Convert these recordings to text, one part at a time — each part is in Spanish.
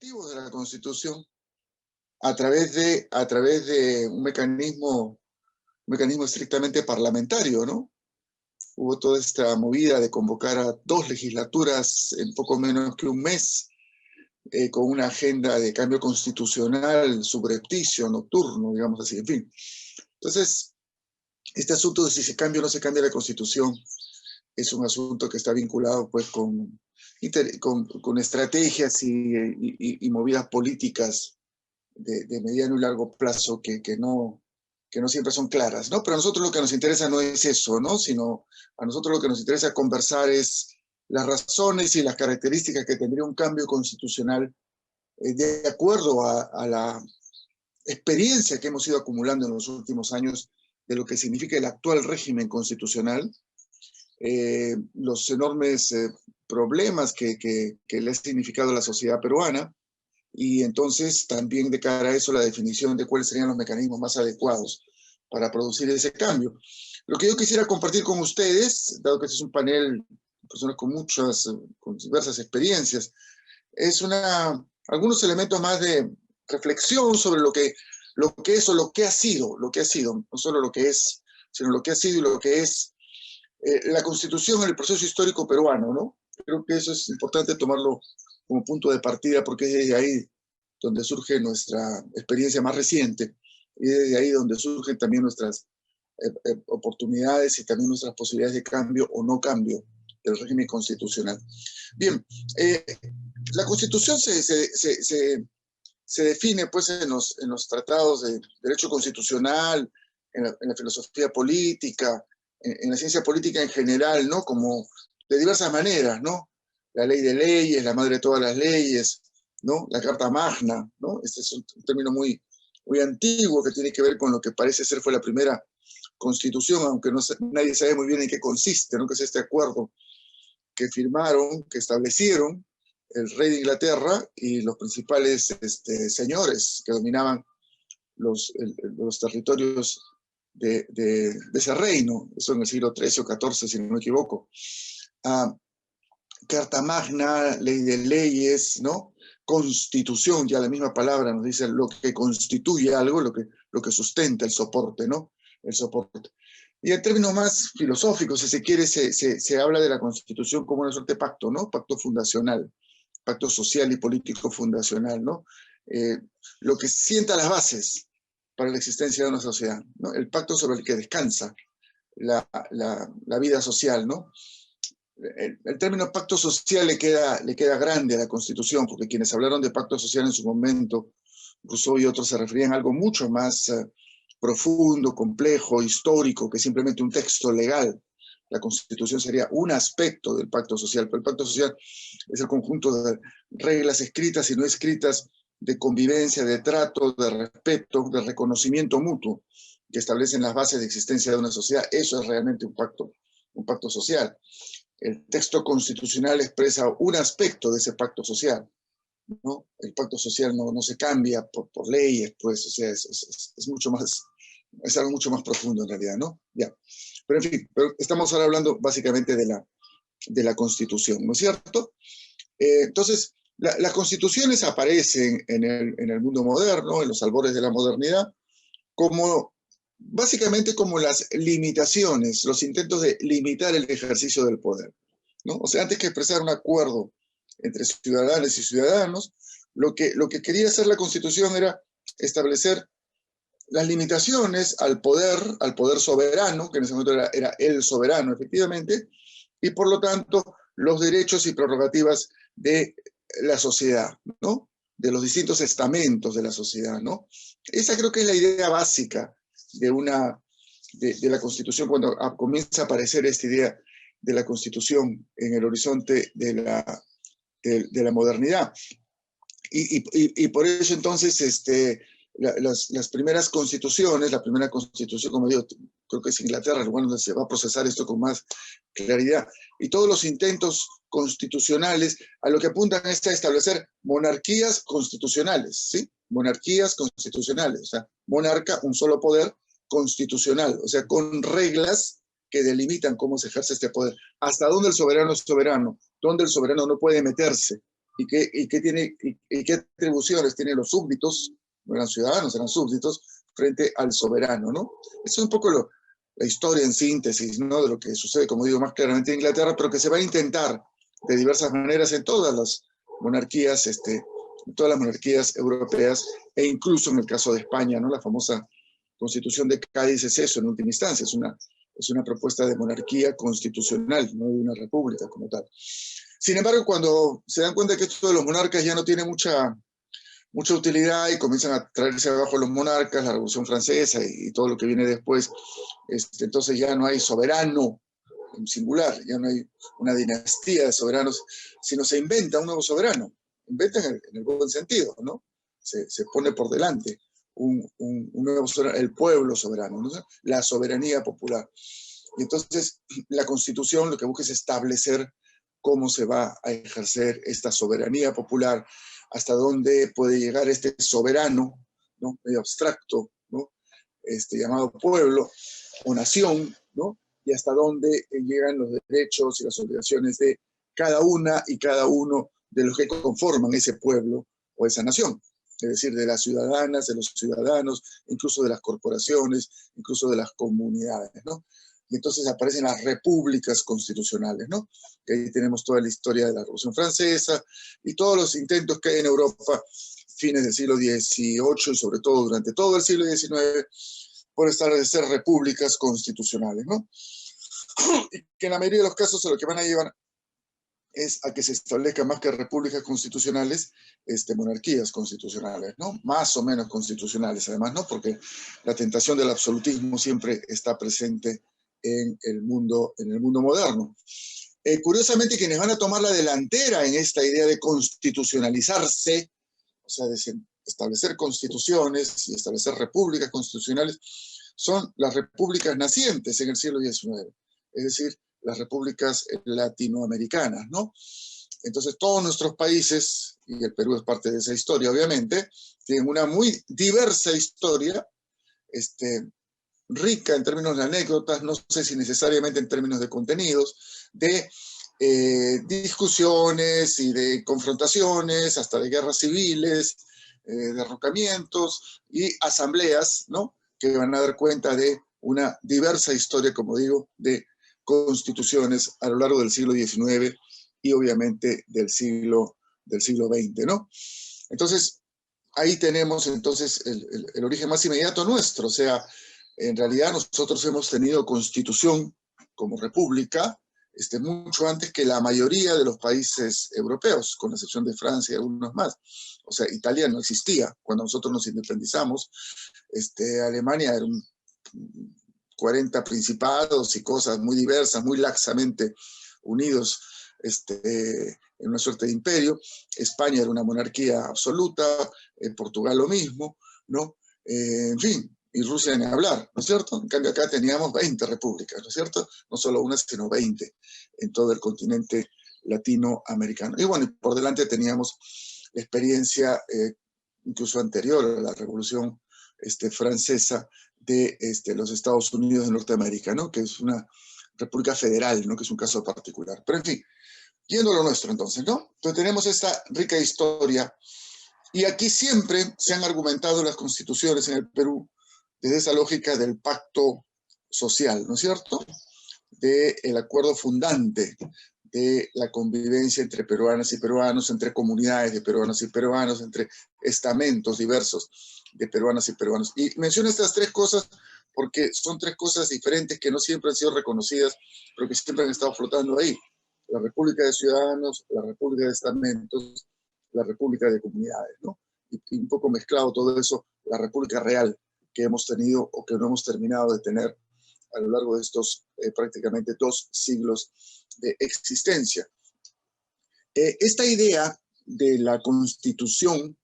objetivos de la Constitución a través de un mecanismo estrictamente parlamentario, ¿no? Hubo toda esta movida de convocar a 2 legislaturas en poco menos que un mes, con una agenda de cambio constitucional subrepticio, nocturno, digamos así, en fin. Entonces, este asunto de si se cambia o no se cambia la Constitución es un asunto que está vinculado pues con estrategias y movidas políticas de mediano y largo plazo que no siempre son claras, ¿no? Pero a nosotros lo que nos interesa no es eso, ¿no? Sino a nosotros lo que nos interesa conversar es las razones y las características que tendría un cambio constitucional de acuerdo a la experiencia que hemos ido acumulando en los últimos años de lo que significa el actual régimen constitucional, los enormes problemas que le ha significado a la sociedad peruana, y entonces también de cara a eso la definición de cuáles serían los mecanismos más adecuados para producir ese cambio. Lo que yo quisiera compartir con ustedes, dado que este es un panel de personas con diversas experiencias, es algunos elementos más de reflexión sobre lo que es o lo que ha sido, no solo lo que es, sino lo que ha sido y lo que es la Constitución en el proceso histórico peruano, ¿no? Creo que eso es importante tomarlo como punto de partida, porque es desde ahí donde surge nuestra experiencia más reciente, y desde ahí donde surgen también nuestras oportunidades y también nuestras posibilidades de cambio o no cambio del régimen constitucional. Bien, la Constitución se define pues en los tratados de derecho constitucional, en la filosofía política, en la ciencia política en general, ¿no? Como de diversas maneras, ¿no? La ley de leyes, la madre de todas las leyes, ¿no? La Carta Magna, ¿no? Este es un término muy antiguo que tiene que ver con lo que parece ser fue la primera Constitución, aunque nadie sabe muy bien en qué consiste, ¿no? Que es este acuerdo que firmaron, que establecieron el rey de Inglaterra y los principales señores que dominaban los territorios de ese reino, eso en el siglo XIII o XIV, si no me equivoco. Carta Magna, ley de leyes, ¿no? Constitución, ya la misma palabra nos dice lo que constituye algo, lo que sustenta el soporte, ¿no? El soporte. Y en términos más filosóficos, si se quiere, se habla de la Constitución como una suerte de pacto, ¿no? Pacto fundacional, pacto social y político fundacional, ¿no? Lo que sienta las bases para la existencia de una sociedad, ¿no? El pacto sobre el que descansa la vida social, ¿no? El término pacto social le queda grande a la Constitución, porque quienes hablaron de pacto social en su momento, Rousseau y otros, se referían a algo mucho más profundo, complejo, histórico, que simplemente un texto legal. La Constitución sería un aspecto del pacto social, pero el pacto social es el conjunto de reglas escritas y no escritas de convivencia, de trato, de respeto, de reconocimiento mutuo, que establecen las bases de existencia de una sociedad. Eso es realmente un pacto social. El texto constitucional expresa un aspecto de ese pacto social, ¿no? El pacto social no se cambia por leyes, pues, o sea, es mucho más, es algo mucho más profundo en realidad, ¿no? Ya. Pero en fin, estamos ahora hablando básicamente de la Constitución, ¿no es cierto? Entonces, las constituciones aparecen en el mundo moderno, en los albores de la modernidad, básicamente como las limitaciones, los intentos de limitar el ejercicio del poder, ¿no? O sea, antes que expresar un acuerdo entre ciudadanas y ciudadanos, lo que quería hacer la Constitución era establecer las limitaciones al poder soberano, que en ese momento era el soberano, efectivamente, y por lo tanto los derechos y prerrogativas de la sociedad, ¿no? De los distintos estamentos de la sociedad, ¿no? Esa creo que es la idea básica de la Constitución, cuando comienza a aparecer esta idea de la Constitución en el horizonte de la modernidad. Y por eso entonces las primeras constituciones, la primera constitución, como digo, creo que es Inglaterra, el lugar donde se va a procesar esto con más claridad, y todos los intentos constitucionales a lo que apuntan es a establecer monarquías constitucionales, ¿sí? Monarquías constitucionales, o sea, monarca, un solo poder constitucional, o sea, con reglas que delimitan cómo se ejerce este poder, hasta dónde el soberano es soberano, dónde el soberano no puede meterse, y qué atribuciones tienen los súbditos, no eran ciudadanos, eran súbditos, frente al soberano, ¿no? Eso es un poco la historia en síntesis, ¿no? De lo que sucede, como digo, más claramente en Inglaterra, pero que se va a intentar de diversas maneras en todas las monarquías, en todas las monarquías europeas, e incluso en el caso de España, ¿no? La famosa Constitución de Cádiz es eso, en última instancia, es una propuesta de monarquía constitucional, no de una república como tal. Sin embargo, cuando se dan cuenta que esto de los monarcas ya no tiene mucha utilidad y comienzan a traerse abajo los monarcas, la Revolución Francesa y todo lo que viene después, entonces ya no hay soberano en singular, ya no hay una dinastía de soberanos, sino se inventa un nuevo soberano, inventa en el buen sentido, ¿no? Se pone por delante un nuevo soberano, el pueblo soberano, ¿no? La soberanía popular. Y entonces la Constitución lo que busca es establecer cómo se va a ejercer esta soberanía popular, hasta dónde puede llegar este soberano, ¿no? Medio abstracto, ¿no? Llamado pueblo o nación, ¿no? Y hasta dónde llegan los derechos y las obligaciones de cada una y cada uno de los que conforman ese pueblo o esa nación. Es decir, de las ciudadanas, de los ciudadanos, incluso de las corporaciones, incluso de las comunidades, ¿no? Y entonces aparecen las repúblicas constitucionales, ¿no? Que ahí tenemos toda la historia de la Revolución Francesa y todos los intentos que hay en Europa, fines del siglo XVIII y sobre todo durante todo el siglo XIX, por establecer repúblicas constitucionales, ¿no? Y que en la mayoría de los casos a lo que van a llevar es a que se establezcan más que repúblicas constitucionales, monarquías constitucionales, ¿no? Más o menos constitucionales, además, ¿no? Porque la tentación del absolutismo siempre está presente en el mundo moderno. Curiosamente, quienes van a tomar la delantera en esta idea de constitucionalizarse, o sea, de establecer constituciones y establecer repúblicas constitucionales, son las repúblicas nacientes en el siglo XIX, es decir, las repúblicas latinoamericanas, ¿no? Entonces, todos nuestros países, y el Perú es parte de esa historia, obviamente, tienen una muy diversa historia, rica en términos de anécdotas, no sé si necesariamente en términos de contenidos, de discusiones y de confrontaciones, hasta de guerras civiles, derrocamientos y asambleas, ¿no? Que van a dar cuenta de una diversa historia, como digo, de constituciones a lo largo del siglo XIX y obviamente del siglo XX, ¿no? Entonces, ahí tenemos entonces el origen más inmediato nuestro, o sea, en realidad nosotros hemos tenido constitución como república mucho antes que la mayoría de los países europeos, con la excepción de Francia y algunos más. O sea, Italia no existía cuando nosotros nos independizamos. Alemania era 40 principados y cosas muy diversas, muy laxamente unidos en una suerte de imperio. España era una monarquía absoluta, Portugal lo mismo, ¿no? En fin, y Rusia ni hablar, ¿no es cierto? En cambio acá teníamos 20 repúblicas, ¿no es cierto? No solo una, sino 20 en todo el continente latinoamericano. Y bueno, por delante teníamos la experiencia incluso anterior a la Revolución Francesa de los Estados Unidos de Norteamérica, ¿no? Que es una república federal, ¿no? Que es un caso particular. Pero en fin, yendo a lo nuestro entonces, ¿no? Entonces tenemos esta rica historia y aquí siempre se han argumentado las constituciones en el Perú desde esa lógica del pacto social, ¿no es cierto? Del acuerdo fundante de la convivencia entre peruanas y peruanos, entre comunidades de peruanos y peruanos, entre estamentos diversos de peruanas y peruanos. Y menciono estas tres cosas porque son tres cosas diferentes que no siempre han sido reconocidas, pero que siempre han estado flotando ahí. La República de Ciudadanos, la República de Estamentos, la República de Comunidades, ¿no? Y un poco mezclado todo eso, la República Real que hemos tenido o que no hemos terminado de tener a lo largo de estos prácticamente 2 siglos de existencia. Esta idea de la Constitución,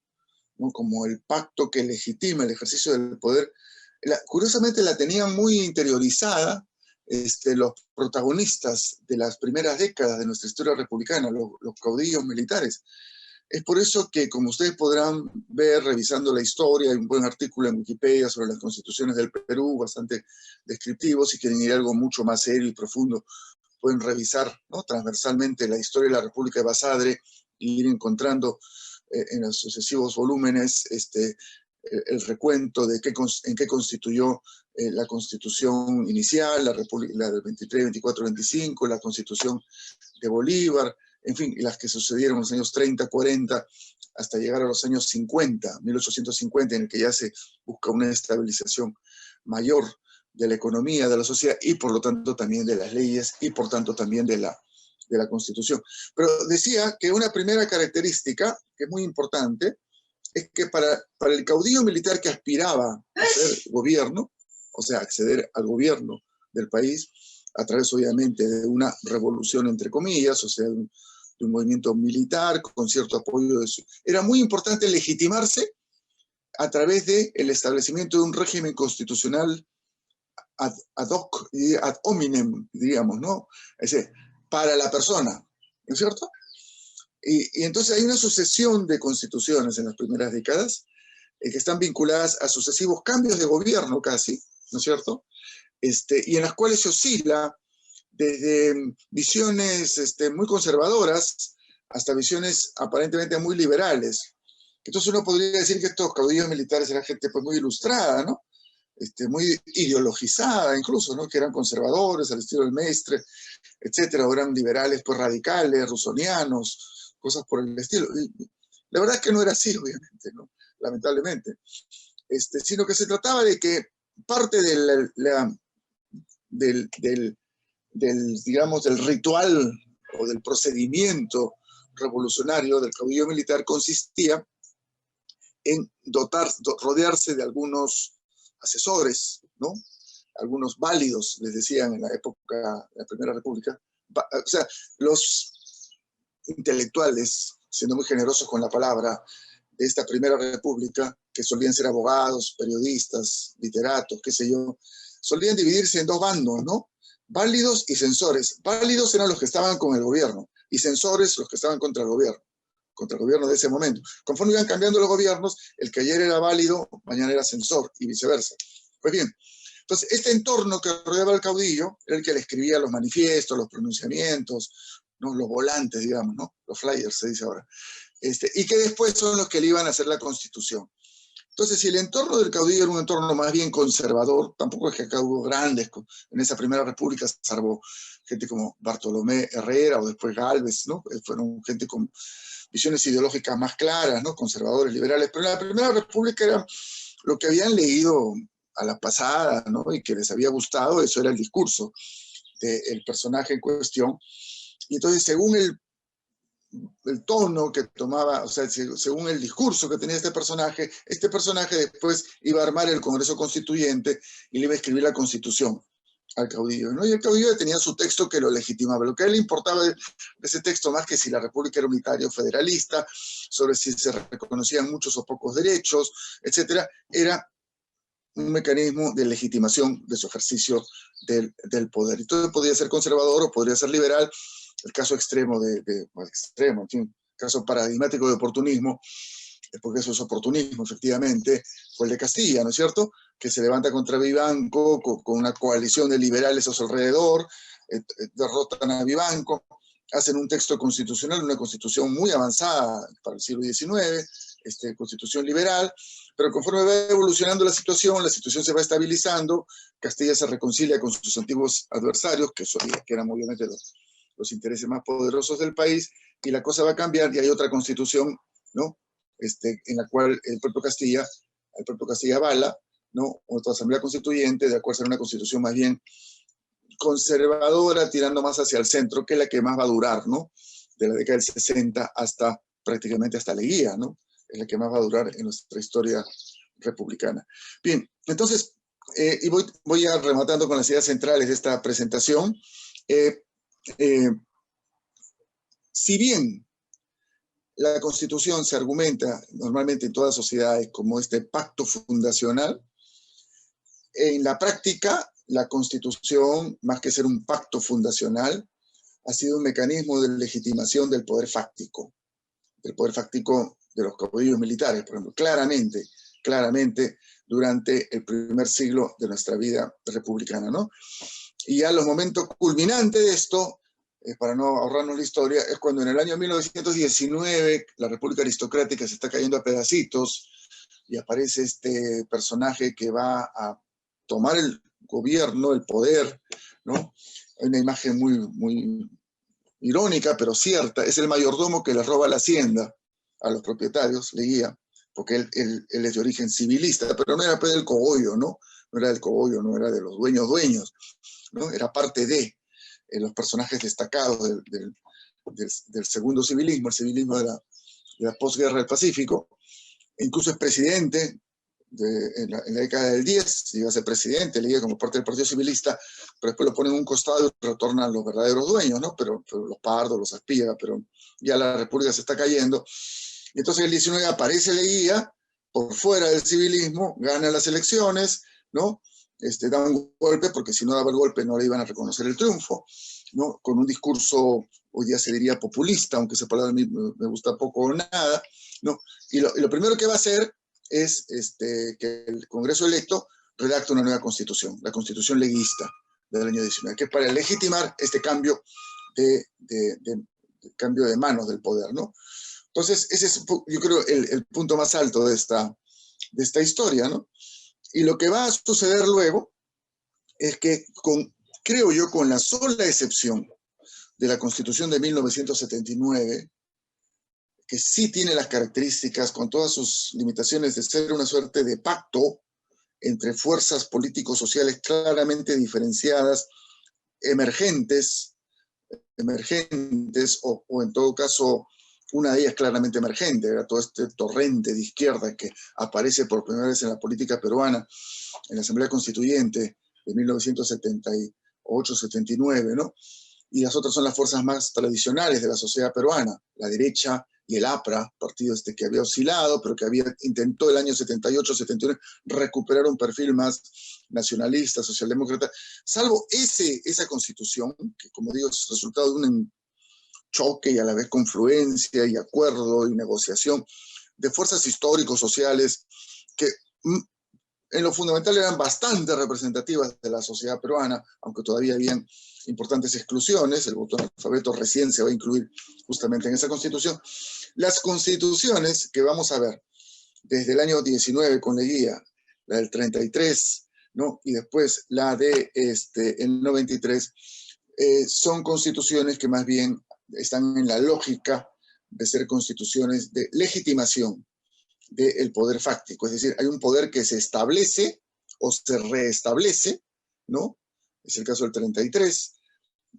¿no? Como el pacto que legitima el ejercicio del poder, curiosamente la tenían muy interiorizada los protagonistas de las primeras décadas de nuestra historia republicana, los caudillos militares. Es por eso que, como ustedes podrán ver revisando la historia, hay un buen artículo en Wikipedia sobre las constituciones del Perú, bastante descriptivo. Si quieren ir a algo mucho más serio y profundo, pueden revisar, ¿no? Transversalmente la historia de la República de Basadre ir encontrando en los sucesivos volúmenes el recuento de en qué constituyó la Constitución inicial, la del 23, 24, 25, la Constitución de Bolívar, en fin, las que sucedieron en los años 30, 40, hasta llegar a los años 50, 1850, en el que ya se busca una estabilización mayor de la economía, de la sociedad, y por lo tanto también de las leyes, y por tanto también de la Constitución. Pero decía que una primera característica, que es muy importante, es que para el caudillo militar que aspiraba a ser gobierno, o sea, acceder al gobierno del país, a través obviamente de una revolución entre comillas, o sea, de un movimiento militar con cierto apoyo era muy importante legitimarse a través del establecimiento de un régimen constitucional ad hoc y ad hominem, diríamos, ¿no? Es decir, para la persona, ¿no es cierto? Y entonces hay una sucesión de constituciones en las primeras décadas que están vinculadas a sucesivos cambios de gobierno casi, ¿no es cierto? Y en las cuales se oscila desde visiones muy conservadoras hasta visiones aparentemente muy liberales. Entonces uno podría decir que estos caudillos militares eran gente pues muy ilustrada, ¿no? Muy ideologizada incluso, ¿no? Que eran conservadores al estilo del Mestre, etcétera, o eran liberales pues radicales, rusonianos, cosas por el estilo. Y la verdad es que no era así, obviamente, ¿no? Lamentablemente. Sino que se trataba de que parte digamos, del ritual o del procedimiento revolucionario del caudillo militar consistía en rodearse de algunos asesores, ¿no? Algunos válidos, les decían en la época de la Primera República. O sea, los intelectuales, siendo muy generosos con la palabra, de esta Primera República, que solían ser abogados, periodistas, literatos, qué sé yo, solían dividirse en dos bandos, ¿no? Válidos y censores. Válidos eran los que estaban con el gobierno y censores los que estaban contra el gobierno de ese momento. Conforme iban cambiando los gobiernos, el que ayer era válido, mañana era censor y viceversa. Pues bien, entonces este entorno que rodeaba al caudillo era el que le escribía los manifiestos, los pronunciamientos, ¿no? Los volantes, digamos, ¿no? Los flyers se dice ahora. Y que después son los que le iban a hacer la Constitución. Entonces, si el entorno del caudillo era un entorno más bien conservador, tampoco es que acá hubo grandes en esa Primera República, salvo gente como Bartolomé Herrera o después Gálvez, ¿no? Fueron gente con visiones ideológicas más claras, ¿no? Conservadores, liberales, pero en la Primera República era lo que habían leído a la pasada, ¿no? Y que les había gustado, eso era el discurso del personaje en cuestión. Y entonces, según el tono que tomaba, o sea, según el discurso que tenía este personaje después iba a armar el Congreso Constituyente y le iba a escribir la Constitución al caudillo, ¿no? Y el caudillo tenía su texto que lo legitimaba. Lo que a él le importaba de ese texto, más que si la República era unitaria o federalista, sobre si se reconocían muchos o pocos derechos, etcétera, era un mecanismo de legitimación de su ejercicio del poder. Entonces podría ser conservador o podría ser liberal. El caso extremo extremo, en fin, caso paradigmático de oportunismo, porque eso es oportunismo, efectivamente, fue el de Castilla, ¿no es cierto? Que se levanta contra Vivanco con una coalición de liberales a su alrededor, derrotan a Vivanco, hacen un texto constitucional, una constitución muy avanzada para el siglo XIX, constitución liberal, pero conforme va evolucionando la situación se va estabilizando, Castilla se reconcilia con sus antiguos adversarios, que eran obviamente los intereses más poderosos del país, y la cosa va a cambiar, y hay otra constitución, ¿no? En la cual el propio Castilla avala, ¿no? Otra asamblea constituyente, de acuerdo a una constitución más bien conservadora, tirando más hacia el centro, que es la que más va a durar, ¿no? De la década del 60 hasta prácticamente hasta Leguía, ¿no? Es la que más va a durar en nuestra historia republicana. Bien, entonces, y voy a rematando con las ideas centrales de esta presentación. Si bien la Constitución se argumenta normalmente en todas sociedades como este pacto fundacional, en la práctica la Constitución, más que ser un pacto fundacional, ha sido un mecanismo de legitimación del poder fáctico de los caudillos militares, por ejemplo, claramente durante el primer siglo de nuestra vida republicana, ¿no? Y ya los momentos culminantes de esto para no ahorrarnos la historia, es cuando en el año 1919 la República Aristocrática se está cayendo a pedacitos y aparece este personaje que va a tomar el gobierno, el poder, ¿no? Hay una imagen muy irónica, pero cierta, es el mayordomo que le roba la hacienda a los propietarios, Leguía, porque él es de origen civilista, pero no era pues del cogollo, ¿no? No era del cogollo, no era de los dueños, ¿no? Era parte de los personajes destacados del segundo civilismo, el civilismo de la posguerra del Pacífico. Incluso es presidente en la década del 10, llega a ser presidente, Leguía como parte del Partido Civilista, pero después lo ponen en un costado y retornan los verdaderos dueños, ¿no? Pero los Pardos, los Aspíaga, pero ya la República se está cayendo. Y entonces el 19 aparece Leguía por fuera del civilismo, gana las elecciones, ¿no? Da un golpe, porque si no daba el golpe no le iban a reconocer el triunfo, ¿no? Con un discurso, hoy día se diría populista, aunque esa palabra a mí me gusta poco o nada, ¿no? Y lo primero que va a hacer es que el Congreso electo redacte una nueva constitución, la constitución leguista del año 19, que es para legitimar este cambio cambio de manos del poder, ¿no? Entonces, ese es, yo creo, el punto más alto de esta historia, ¿no? Y lo que va a suceder luego es que, creo yo, con la sola excepción de la Constitución de 1979, que sí tiene las características, con todas sus limitaciones, de ser una suerte de pacto entre fuerzas político-sociales claramente diferenciadas, emergentes, o en todo caso, una de ellas claramente emergente, era todo este torrente de izquierda que aparece por primera vez en la política peruana, en la Asamblea Constituyente de 1978-79, ¿no? Y las otras son las fuerzas más tradicionales de la sociedad peruana, la derecha y el APRA, partido que había oscilado, pero que intentó el año 78-79 recuperar un perfil más nacionalista, socialdemócrata, salvo esa constitución, que como digo es resultado de un choque y a la vez confluencia y acuerdo y negociación de fuerzas históricos, sociales, que en lo fundamental eran bastante representativas de la sociedad peruana, aunque todavía habían importantes exclusiones. El voto analfabeto recién se va a incluir justamente en esa constitución. Las constituciones que vamos a ver desde el año 19 con Leguía, la del 33, ¿no? Y después la de el 93, son constituciones que más bien están en la lógica de ser constituciones de legitimación del poder fáctico, es decir, hay un poder que se establece o se reestablece, ¿no? Es el caso del 33,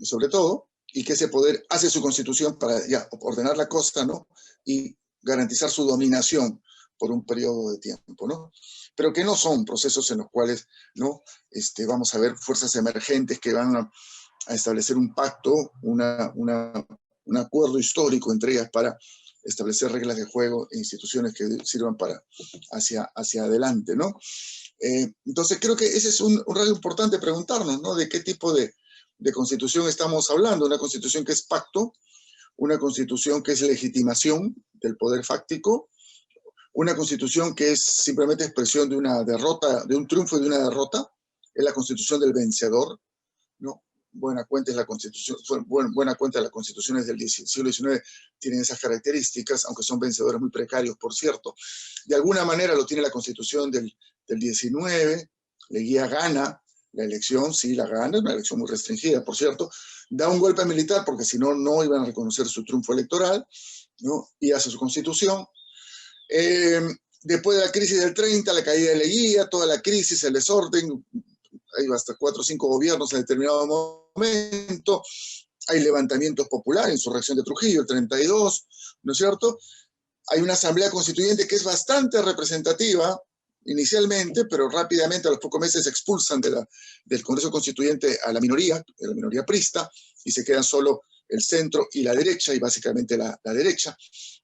sobre todo, y que ese poder hace su constitución para ya ordenar la cosa, ¿no? Y garantizar su dominación por un periodo de tiempo, ¿no? Pero que no son procesos en los cuales, ¿no? Vamos a ver fuerzas emergentes que van a establecer un pacto, un acuerdo histórico entre ellas para establecer reglas de juego e instituciones que sirvan para hacia adelante, ¿no? Entonces creo que ese es un rasgo importante preguntarnos, ¿no? De qué tipo de constitución estamos hablando, una constitución que es pacto, una constitución que es legitimación del poder fáctico, una constitución que es simplemente expresión de una derrota, de un triunfo y de una derrota, es la constitución del vencedor, ¿no? Buena cuenta es la constitución, buena cuenta las constituciones del siglo XIX tienen esas características, aunque son vencedores muy precarios, por cierto. De alguna manera lo tiene la constitución del 19, Leguía gana la elección, sí la gana, es una elección muy restringida, por cierto, da un golpe militar porque si no, no iban a reconocer su triunfo electoral, ¿no? Y hace su constitución. Después de la crisis del 30, la caída de Leguía, toda la crisis, el desorden, hay hasta 4 o 5 gobiernos en determinado momento, hay levantamientos populares, insurrección de Trujillo, el 32, ¿no es cierto? Hay una asamblea constituyente que es bastante representativa inicialmente, pero rápidamente a los pocos meses expulsan del Congreso Constituyente a la minoría prista, y se quedan solo el centro y la derecha, y básicamente la derecha,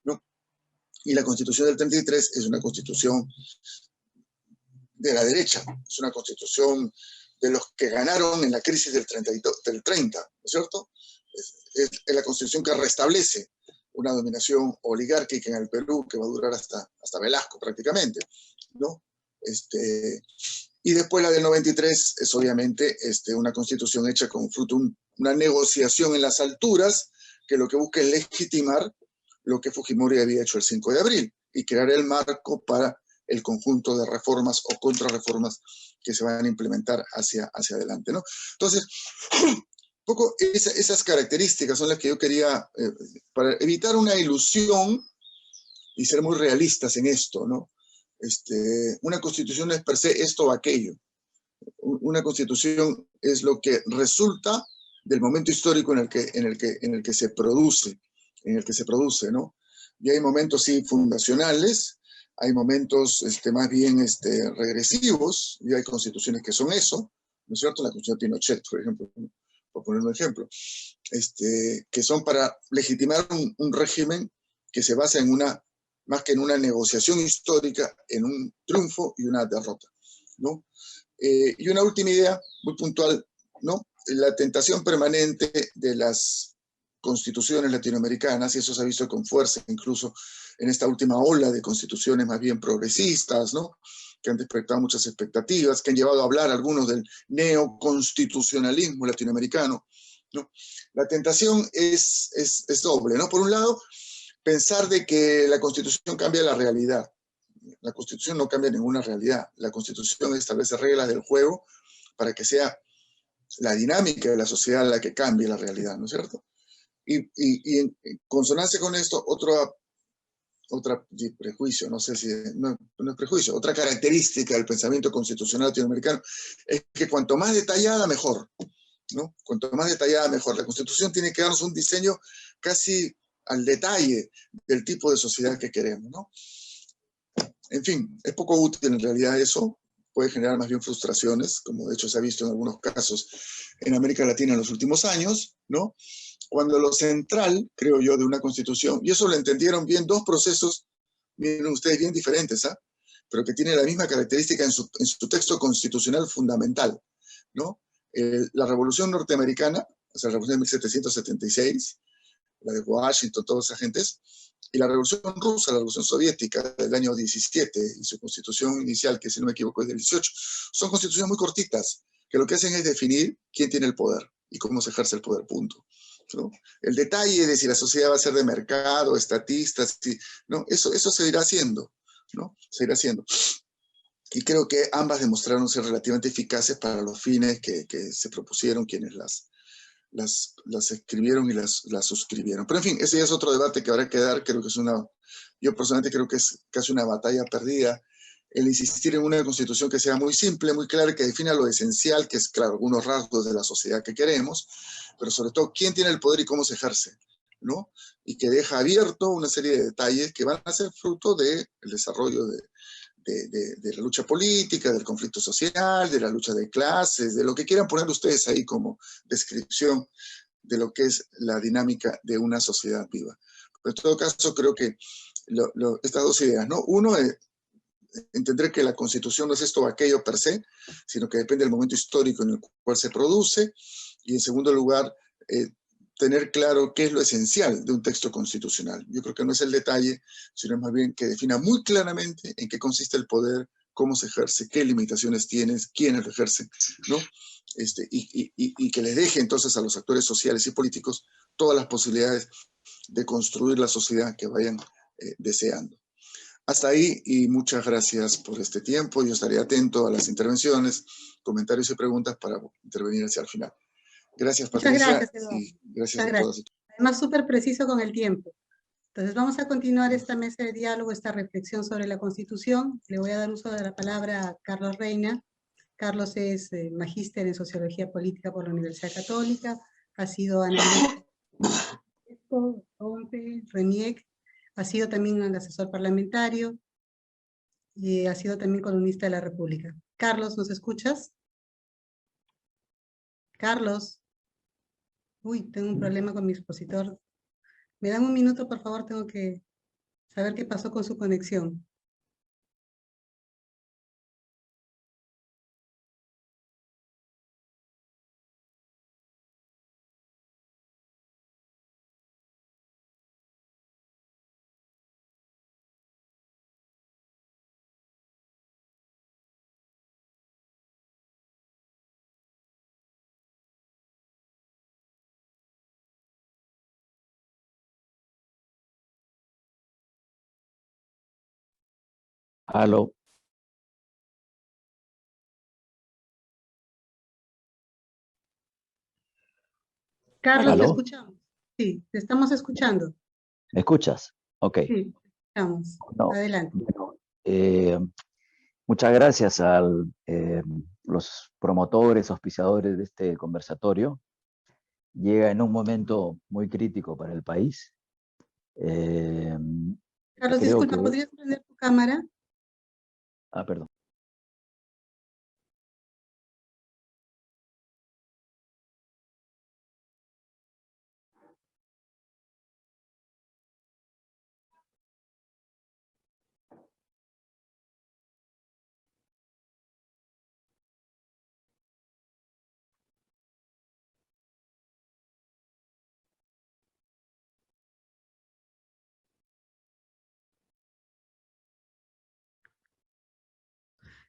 ¿no? Y la Constitución del 33 es una constitución de la derecha, es una constitución de los que ganaron en la crisis del 30, ¿no es cierto? Es la constitución que restablece una dominación oligárquica en el Perú que va a durar hasta Velasco prácticamente, ¿no? Y después la del 93 es obviamente una constitución hecha con fruto una negociación en las alturas que lo que busca es legitimar lo que Fujimori había hecho el 5 de abril y crear el marco para el conjunto de reformas o contrarreformas que se van a implementar hacia adelante, ¿no? Entonces, un poco esas características son las que yo quería, para evitar una ilusión y ser muy realistas en esto, ¿no? Una constitución no es per se esto o aquello. Una constitución es lo que resulta del momento histórico en el que se produce, ¿no? Y hay momentos, sí, fundacionales, hay momentos más bien regresivos, y hay constituciones que son eso, ¿no es cierto? La Constitución de Pinochet, por ejemplo, ¿no? Por poner un ejemplo, que son para legitimar un régimen que se basa en más que en una negociación histórica, en un triunfo y una derrota, ¿no? Y una última idea, muy puntual, ¿no? La tentación permanente de las constituciones latinoamericanas, y eso se ha visto con fuerza incluso en esta última ola de constituciones más bien progresistas, ¿no? Que han despertado muchas expectativas, que han llevado a hablar algunos del neoconstitucionalismo latinoamericano, ¿no? La tentación es doble, ¿no? Por un lado, pensar de que la Constitución cambia la realidad. La Constitución no cambia ninguna realidad. La Constitución establece reglas del juego para que sea la dinámica de la sociedad la que cambie la realidad, ¿no es cierto? Y en consonancia con esto, otra prejuicio, no sé si, no es prejuicio, otra característica del pensamiento constitucional latinoamericano es que cuanto más detallada, mejor, ¿no? Cuanto más detallada, mejor. La Constitución tiene que darnos un diseño casi al detalle del tipo de sociedad que queremos, ¿no? En fin, es poco útil en realidad eso, puede generar más bien frustraciones, como de hecho se ha visto en algunos casos en América Latina en los últimos años, ¿no? Cuando lo central, creo yo, de una constitución, y eso lo entendieron bien dos procesos, miren ustedes, bien diferentes, ¿ah? Pero que tienen la misma característica en su texto constitucional fundamental, ¿no? La Revolución Norteamericana, o sea, la Revolución de 1776, la de Washington, todas esas gentes, y la Revolución Rusa, la Revolución Soviética del año 17 y su constitución inicial, que si no me equivoco es del 18, son constituciones muy cortitas, que lo que hacen es definir quién tiene el poder y cómo se ejerce el poder, punto, ¿no? El detalle de si la sociedad va a ser de mercado, estatista, ¿no? Eso se irá haciendo, ¿no? Se irá haciendo. Y creo que ambas demostraron ser relativamente eficaces para los fines que se propusieron quienes las escribieron y las suscribieron. Pero en fin, ese ya es otro debate que habrá que dar. Creo que yo personalmente creo que es casi una batalla perdida el insistir en una constitución que sea muy simple, muy clara, que defina lo esencial, que es, claro, algunos rasgos de la sociedad que queremos, pero sobre todo quién tiene el poder y cómo se ejerce, ¿no? Y que deja abierto una serie de detalles que van a ser fruto del desarrollo de la lucha política, del conflicto social, de la lucha de clases, de lo que quieran poner ustedes ahí como descripción de lo que es la dinámica de una sociedad viva. Pero en todo caso, creo que estas dos ideas, ¿no? Uno es entender que la Constitución no es esto o aquello per se, sino que depende del momento histórico en el cual se produce, y en segundo lugar, tener claro qué es lo esencial de un texto constitucional. Yo creo que no es el detalle, sino más bien que defina muy claramente en qué consiste el poder, cómo se ejerce, qué limitaciones tiene, quiénes lo ejercen, ¿no? Y que les deje entonces a los actores sociales y políticos todas las posibilidades de construir la sociedad que vayan deseando. Hasta ahí y muchas gracias por este tiempo. Yo estaré atento a las intervenciones, comentarios y preguntas para intervenir hacia el final. Gracias, Muchas Patricia, gracias, Eduardo. y gracias Muchas a todas. Además, súper preciso con el tiempo. Entonces, vamos a continuar esta mesa de diálogo, esta reflexión sobre la Constitución. Le voy a dar uso de la palabra a Carlos Reina. Carlos es magíster en Sociología Política por la Universidad Católica, ha sido analista RENIEC, ha sido también un asesor parlamentario y ha sido también columnista de La República. Carlos, ¿nos escuchas? Carlos. Uy, tengo un problema con mi expositor. ¿Me dan un minuto, por favor? Tengo que saber qué pasó con su conexión. Aló. Carlos, te ¿Aló? escuchamos. Sí, te estamos escuchando. ¿Me escuchas? Ok. Sí, estamos. No, Adelante. bueno, muchas gracias a los promotores, auspiciadores de este conversatorio. Llega en un momento muy crítico para el país. Carlos, Creo disculpa, que... ¿podrías prender tu cámara? Perdón.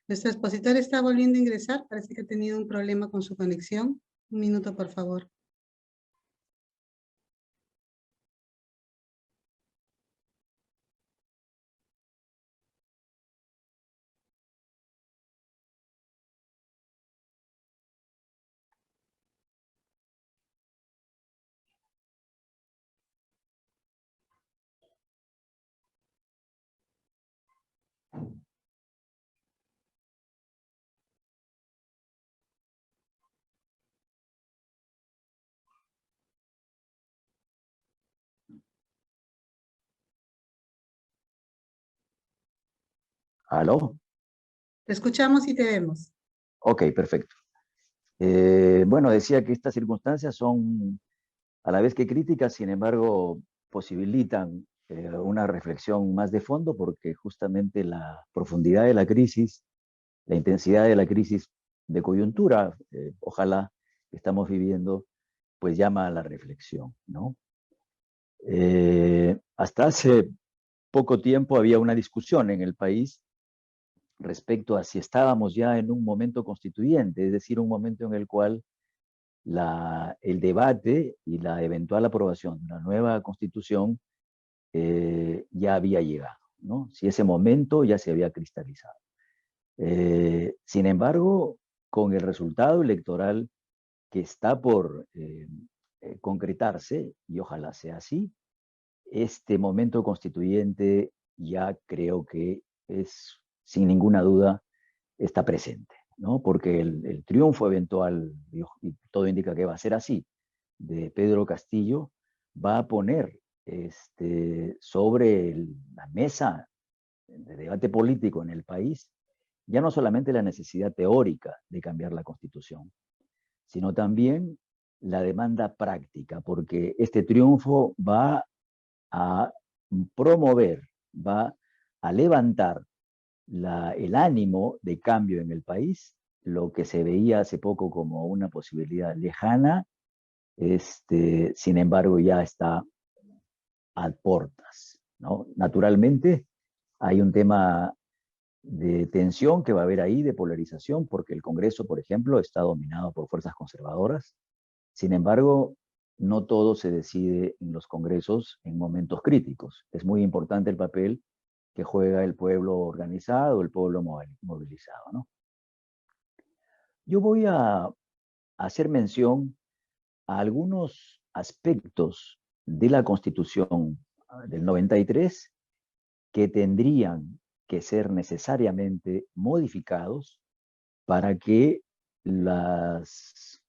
Nuestro expositor está volviendo a ingresar. Parece que ha tenido un problema con su conexión. Un minuto, por favor. ¿Aló? Te escuchamos y te vemos. Ok, perfecto. Bueno, decía que estas circunstancias son a la vez que críticas, sin embargo, posibilitan una reflexión más de fondo porque justamente la profundidad de la crisis, la intensidad de la crisis de coyuntura, ojalá que estamos viviendo, pues llama a la reflexión, ¿no? Hasta hace poco tiempo había una discusión en el país respecto a si estábamos ya en un momento constituyente, es decir, un momento en el cual el debate y la eventual aprobación de una nueva constitución ya había llegado, ¿no? Si ese momento ya se había cristalizado. Sin embargo, con el resultado electoral que está por concretarse, y ojalá sea así, este momento constituyente ya creo que es, sin ninguna duda, está presente, ¿no? Porque el triunfo eventual, y todo indica que va a ser así, de Pedro Castillo, va a poner sobre la mesa de debate político en el país ya no solamente la necesidad teórica de cambiar la Constitución, sino también la demanda práctica, porque este triunfo va a promover, va a levantar el ánimo de cambio en el país, lo que se veía hace poco como una posibilidad lejana, sin embargo ya está a puertas, ¿no? Naturalmente hay un tema de tensión que va a haber ahí, de polarización, porque el Congreso, por ejemplo, está dominado por fuerzas conservadoras. Sin embargo, no todo se decide en los congresos en momentos críticos. Es muy importante el papel que juega el pueblo organizado, el pueblo movilizado, ¿no? Yo voy a hacer mención a algunos aspectos de la Constitución del 93 que tendrían que ser necesariamente modificados para que las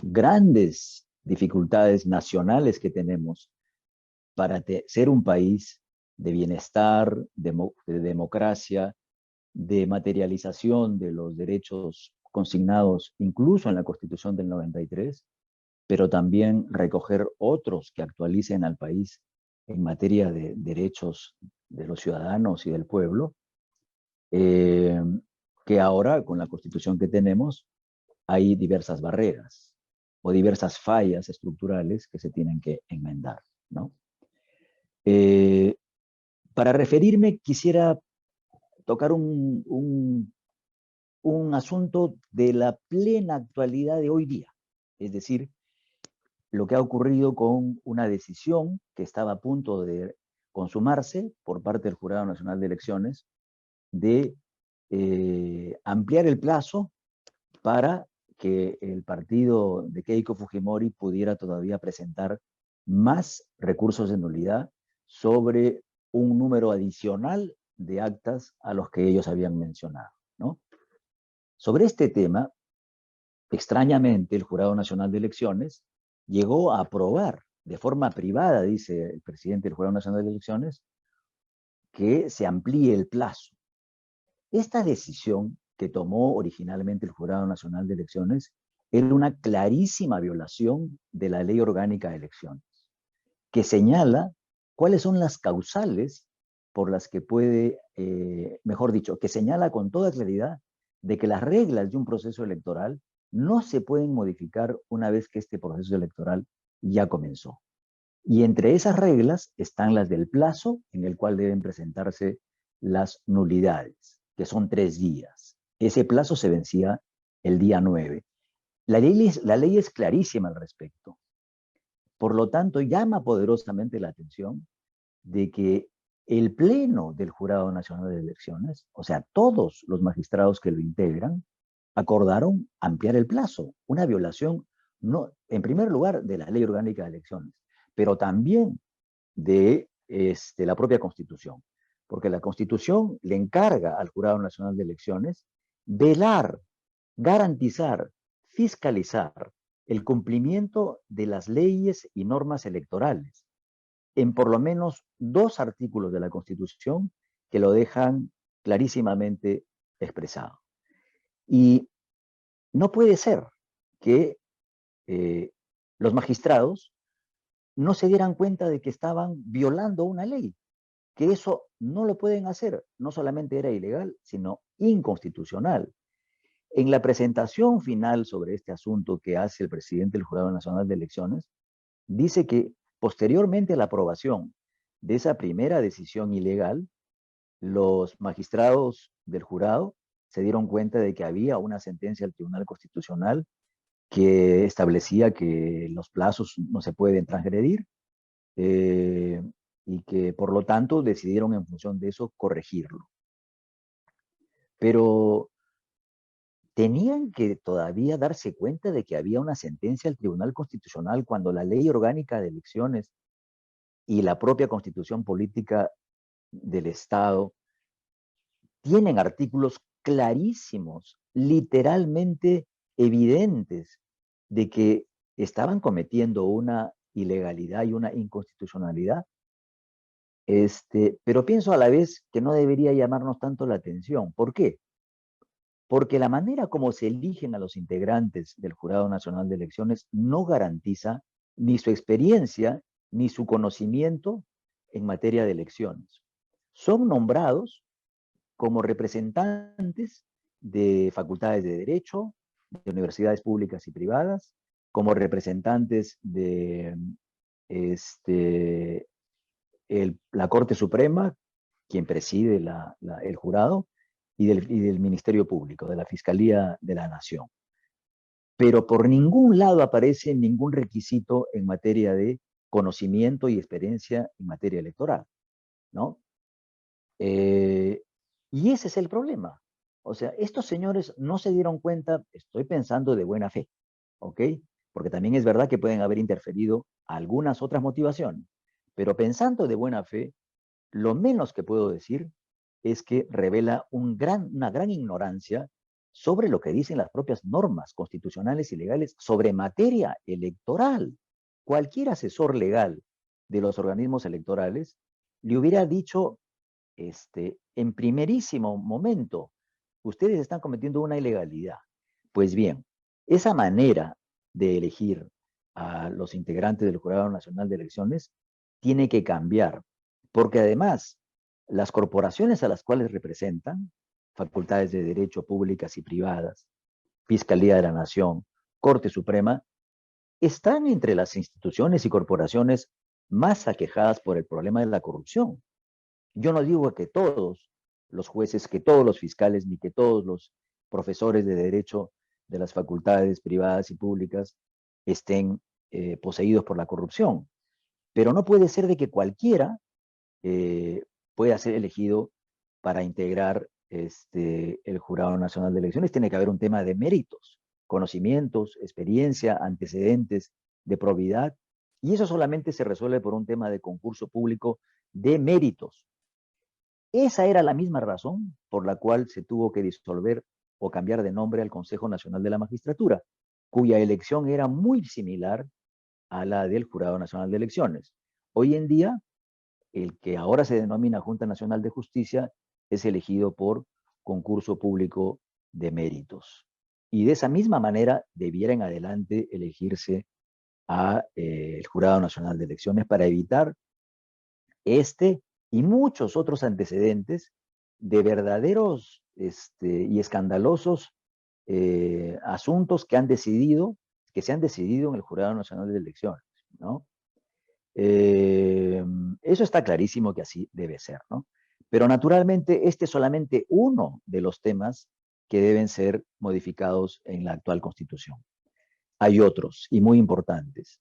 grandes dificultades nacionales que tenemos para ser un país de bienestar, de democracia, de materialización de los derechos consignados incluso en la Constitución del 93, pero también recoger otros que actualicen al país en materia de derechos de los ciudadanos y del pueblo, que ahora con la Constitución que tenemos hay diversas barreras o diversas fallas estructurales que se tienen que enmendar, ¿no? Para referirme, quisiera tocar un asunto de la plena actualidad de hoy día, es decir, lo que ha ocurrido con una decisión que estaba a punto de consumarse por parte del Jurado Nacional de Elecciones de ampliar el plazo para que el partido de Keiko Fujimori pudiera todavía presentar más recursos de nulidad sobre un número adicional de actas a los que ellos habían mencionado, ¿no? Sobre este tema, extrañamente, el Jurado Nacional de Elecciones llegó a aprobar de forma privada, dice el presidente del Jurado Nacional de Elecciones, que se amplíe el plazo. Esta decisión que tomó originalmente el Jurado Nacional de Elecciones era una clarísima violación de la Ley Orgánica de Elecciones, que señala cuáles son las causales por las que puede, mejor dicho, que señala con toda claridad de que las reglas de un proceso electoral no se pueden modificar una vez que este proceso electoral ya comenzó. Y entre esas reglas están las del plazo en el cual deben presentarse las nulidades, que son 3 días. Ese plazo se vencía el día 9. La ley es clarísima al respecto. Por lo tanto, llama poderosamente la atención de que el Pleno del Jurado Nacional de Elecciones, o sea, todos los magistrados que lo integran, acordaron ampliar el plazo, una violación, no, en primer lugar, de la Ley Orgánica de Elecciones, pero también de la propia Constitución, porque la Constitución le encarga al Jurado Nacional de Elecciones velar, garantizar, fiscalizar el cumplimiento de las leyes y normas electorales, en por lo menos 2 artículos de la Constitución que lo dejan clarísimamente expresado. Y no puede ser que los magistrados no se dieran cuenta de que estaban violando una ley, que eso no lo pueden hacer. No solamente era ilegal, sino inconstitucional. En la presentación final sobre este asunto que hace el presidente del Jurado Nacional de Elecciones, dice que posteriormente a la aprobación de esa primera decisión ilegal, los magistrados del jurado se dieron cuenta de que había una sentencia del Tribunal Constitucional que establecía que los plazos no se pueden transgredir y que por lo tanto decidieron en función de eso corregirlo. Pero tenían que todavía darse cuenta de que había una sentencia del Tribunal Constitucional cuando la Ley Orgánica de Elecciones y la propia Constitución Política del Estado tienen artículos clarísimos, literalmente evidentes, de que estaban cometiendo una ilegalidad y una inconstitucionalidad. Pero pienso a la vez que no debería llamarnos tanto la atención. ¿Por qué? Porque la manera como se eligen a los integrantes del Jurado Nacional de Elecciones no garantiza ni su experiencia ni su conocimiento en materia de elecciones. Son nombrados como representantes de facultades de Derecho, de universidades públicas y privadas, como representantes de la Corte Suprema, quien preside el jurado, y del Ministerio Público, de la Fiscalía de la Nación. Pero por ningún lado aparece ningún requisito en materia de conocimiento y experiencia en materia electoral, ¿no? Y ese es el problema. O sea, estos señores no se dieron cuenta, estoy pensando de buena fe, ¿ok? Porque también es verdad que pueden haber interferido algunas otras motivaciones, pero pensando de buena fe, lo menos que puedo decir es que revela una gran ignorancia sobre lo que dicen las propias normas constitucionales y legales sobre materia electoral. Cualquier asesor legal de los organismos electorales le hubiera dicho en primerísimo momento, ustedes están cometiendo una ilegalidad. Pues bien, esa manera de elegir a los integrantes del Jurado Nacional de Elecciones tiene que cambiar, porque además las corporaciones a las cuales representan, facultades de derecho públicas y privadas, Fiscalía de la Nación, Corte Suprema, están entre las instituciones y corporaciones más aquejadas por el problema de la corrupción. Yo no digo que todos los jueces, que todos los fiscales, ni que todos los profesores de derecho de las facultades privadas y públicas estén poseídos por la corrupción, pero no puede ser de que cualquiera pueda ser elegido para integrar el Jurado Nacional de Elecciones, tiene que haber un tema de méritos, conocimientos, experiencia, antecedentes, de probidad, y eso solamente se resuelve por un tema de concurso público de méritos. Esa era la misma razón por la cual se tuvo que disolver o cambiar de nombre al Consejo Nacional de la Magistratura, cuya elección era muy similar a la del Jurado Nacional de Elecciones. Hoy en día, el que ahora se denomina Junta Nacional de Justicia es elegido por concurso público de méritos. Y de esa misma manera debiera en adelante elegirse el Jurado Nacional de Elecciones para evitar este y muchos otros antecedentes de verdaderos y escandalosos asuntos que se han decidido en el Jurado Nacional de Elecciones, ¿no? Eso está clarísimo que así debe ser, ¿no? Pero naturalmente este es solamente uno de los temas que deben ser modificados en la actual Constitución. Hay otros y muy importantes.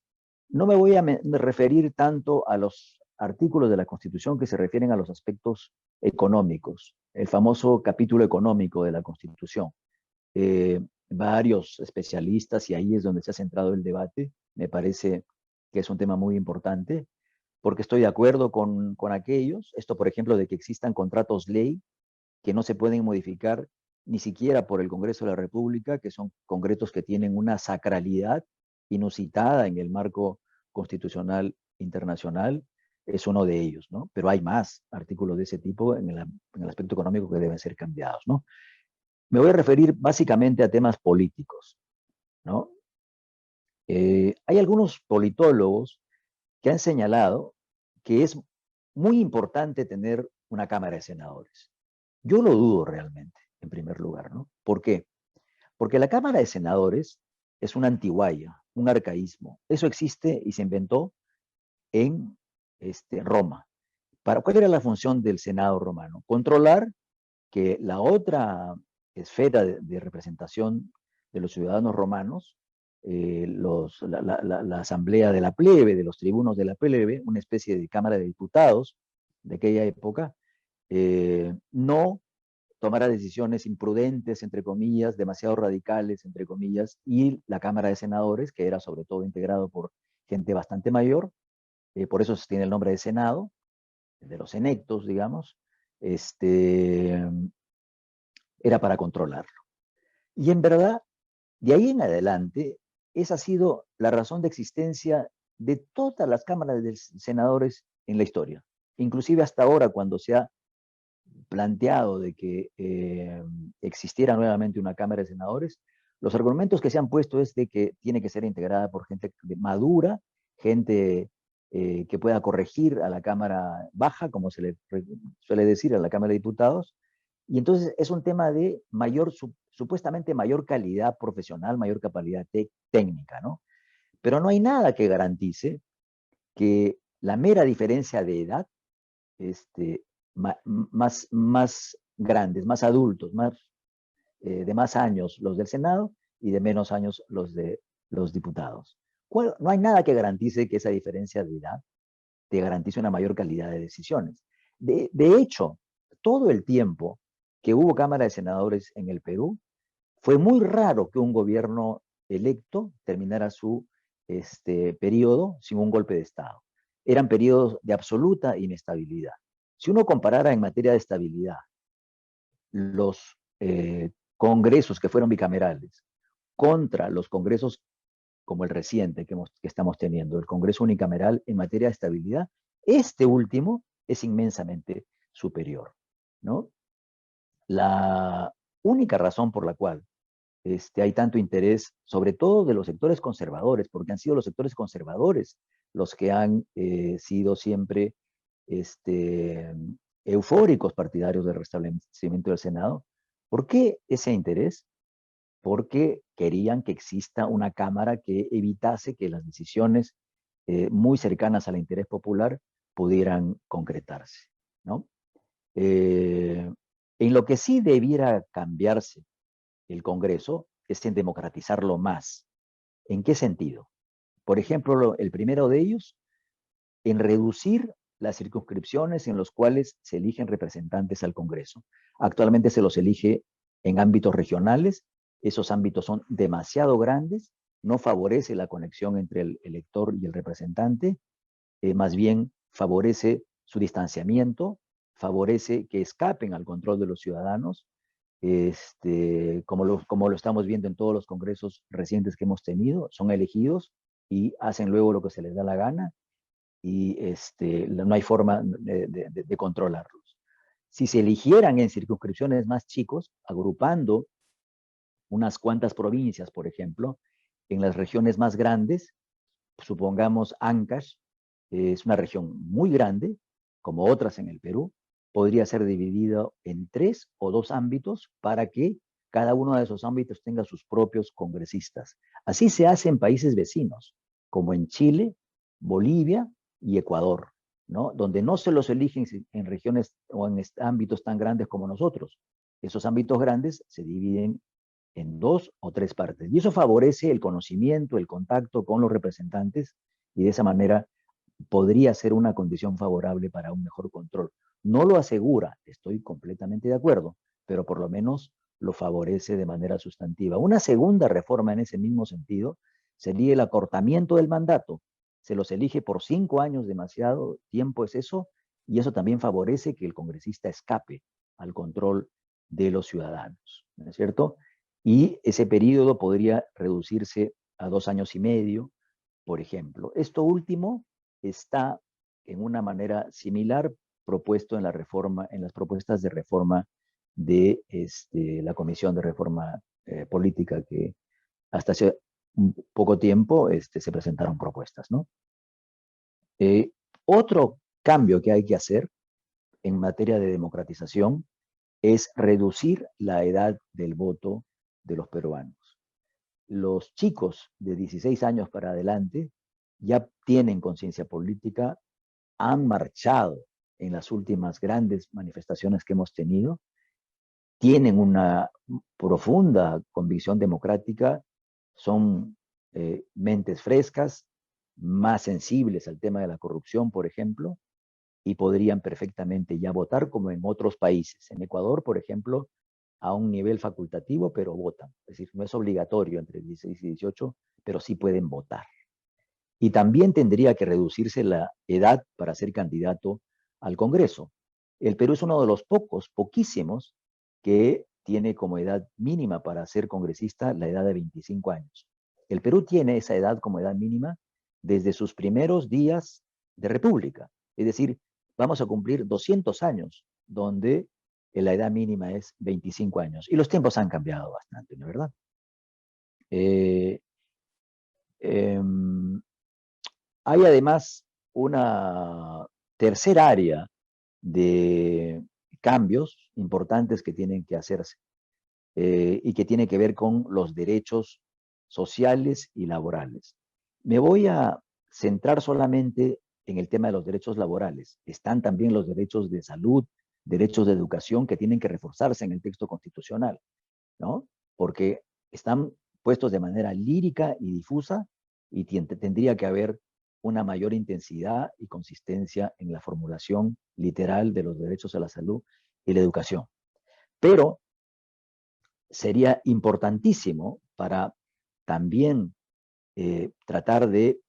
No me voy a referir tanto a los artículos de la Constitución que se refieren a los aspectos económicos, el famoso capítulo económico de la Constitución. Varios especialistas, y ahí es donde se ha centrado el debate, me parece que es un tema muy importante, porque estoy de acuerdo con aquellos, esto por ejemplo de que existan contratos ley que no se pueden modificar ni siquiera por el Congreso de la República, que son congresos que tienen una sacralidad inusitada en el marco constitucional internacional, es uno de ellos, ¿no? Pero hay más artículos de ese tipo en el aspecto económico que deben ser cambiados, ¿no? Me voy a referir básicamente a temas políticos, ¿no? Hay algunos politólogos que han señalado que es muy importante tener una Cámara de Senadores. Yo lo dudo realmente, en primer lugar, ¿no? ¿Por qué? Porque la Cámara de Senadores es una antiguaya, un arcaísmo. Eso existe y se inventó en Roma. ¿Cuál era la función del Senado romano? Controlar que la otra esfera de representación de los ciudadanos romanos, la asamblea de la plebe, de los tribunos de la plebe, una especie de Cámara de Diputados de aquella época, no tomara decisiones imprudentes, entre comillas, demasiado radicales, entre comillas, y la Cámara de Senadores, que era sobre todo integrado por gente bastante mayor, por eso se tiene el nombre de Senado, de los senectos, digamos, era para controlarlo. Y en verdad, de ahí en adelante, esa ha sido la razón de existencia de todas las cámaras de senadores en la historia. Inclusive hasta ahora, cuando se ha planteado de que existiera nuevamente una Cámara de Senadores, los argumentos que se han puesto es de que tiene que ser integrada por gente madura, gente que pueda corregir a la Cámara Baja, como se le suele decir, a la Cámara de Diputados, y entonces es un tema de supuestamente mayor calidad profesional, mayor capacidad técnica, ¿no? Pero no hay nada que garantice que la mera diferencia de edad, más grandes, más adultos, de más años los del Senado y de menos años los de los diputados. No hay nada que garantice que esa diferencia de edad te garantice una mayor calidad de decisiones. De hecho, todo el tiempo que hubo Cámara de Senadores en el Perú, fue muy raro que un gobierno electo terminara su periodo sin un golpe de Estado. Eran periodos de absoluta inestabilidad. Si uno comparara en materia de estabilidad los congresos que fueron bicamerales contra los congresos como el reciente que estamos teniendo, el Congreso unicameral en materia de estabilidad, este último es inmensamente superior, ¿no? La única razón por la cual hay tanto interés, sobre todo de los sectores conservadores, porque han sido los sectores conservadores los que han sido siempre eufóricos partidarios del restablecimiento del Senado. ¿Por qué ese interés? Porque querían que exista una Cámara que evitase que las decisiones muy cercanas al interés popular pudieran concretarse, ¿no? En lo que sí debiera cambiarse el Congreso es en democratizarlo más. ¿En qué sentido? Por ejemplo, el primero de ellos, en reducir las circunscripciones en las cuales se eligen representantes al Congreso. Actualmente se los elige en ámbitos regionales. Esos ámbitos son demasiado grandes, no favorece la conexión entre el elector y el representante, más bien favorece su distanciamiento, favorece que escapen al control de los ciudadanos, como lo estamos viendo en todos los congresos recientes que hemos tenido. Son elegidos y hacen luego lo que se les da la gana, y no hay forma de controlarlos. Si se eligieran en circunscripciones más chicos, agrupando unas cuantas provincias, por ejemplo, en las regiones más grandes, supongamos Ancash, es una región muy grande, como otras en el Perú, podría ser dividido en 3 o 2 ámbitos para que cada uno de esos ámbitos tenga sus propios congresistas. Así se hace en países vecinos, como en Chile, Bolivia y Ecuador, ¿no? Donde no se los eligen en regiones o en ámbitos tan grandes como nosotros. Esos ámbitos grandes se dividen en 2 o 3 partes. Y eso favorece el conocimiento, el contacto con los representantes, y de esa manera podría ser una condición favorable para un mejor control. No lo asegura, estoy completamente de acuerdo, pero por lo menos lo favorece de manera sustantiva. Una segunda reforma en ese mismo sentido sería el acortamiento del mandato. Se los elige por 5 años, demasiado tiempo es eso, y eso también favorece que el congresista escape al control de los ciudadanos, ¿no es cierto? Y ese periodo podría reducirse a 2 años y medio, por ejemplo. Esto último está en una manera similar propuesto en la reforma, en las propuestas de reforma de la Comisión de Reforma Política, que hasta hace un poco tiempo se presentaron propuestas, ¿no? Otro cambio que hay que hacer en materia de democratización es reducir la edad del voto de los peruanos. Los chicos de 16 años para adelante ya tienen conciencia política, han marchado en las últimas grandes manifestaciones que hemos tenido, tienen una profunda convicción democrática, son mentes frescas, más sensibles al tema de la corrupción, por ejemplo, y podrían perfectamente ya votar como en otros países. En Ecuador, por ejemplo, a un nivel facultativo, pero votan. Es decir, no es obligatorio entre 16 y 18, pero sí pueden votar. Y también tendría que reducirse la edad para ser candidato al Congreso. El Perú es uno de los poquísimos, que tiene como edad mínima para ser congresista la edad de 25 años. El Perú tiene esa edad como edad mínima desde sus primeros días de república. Es decir, vamos a cumplir 200 años donde la edad mínima es 25 años. Y los tiempos han cambiado bastante, ¿no es verdad? Hay además una tercera área de cambios importantes que tienen que hacerse y que tiene que ver con los derechos sociales y laborales. Me voy a centrar solamente en el tema de los derechos laborales. Están también los derechos de salud, derechos de educación, que tienen que reforzarse en el texto constitucional, ¿no? Porque están puestos de manera lírica y difusa, y tendría que haber una mayor intensidad y consistencia en la formulación literal de los derechos a la salud y la educación. Pero sería importantísimo para también tratar de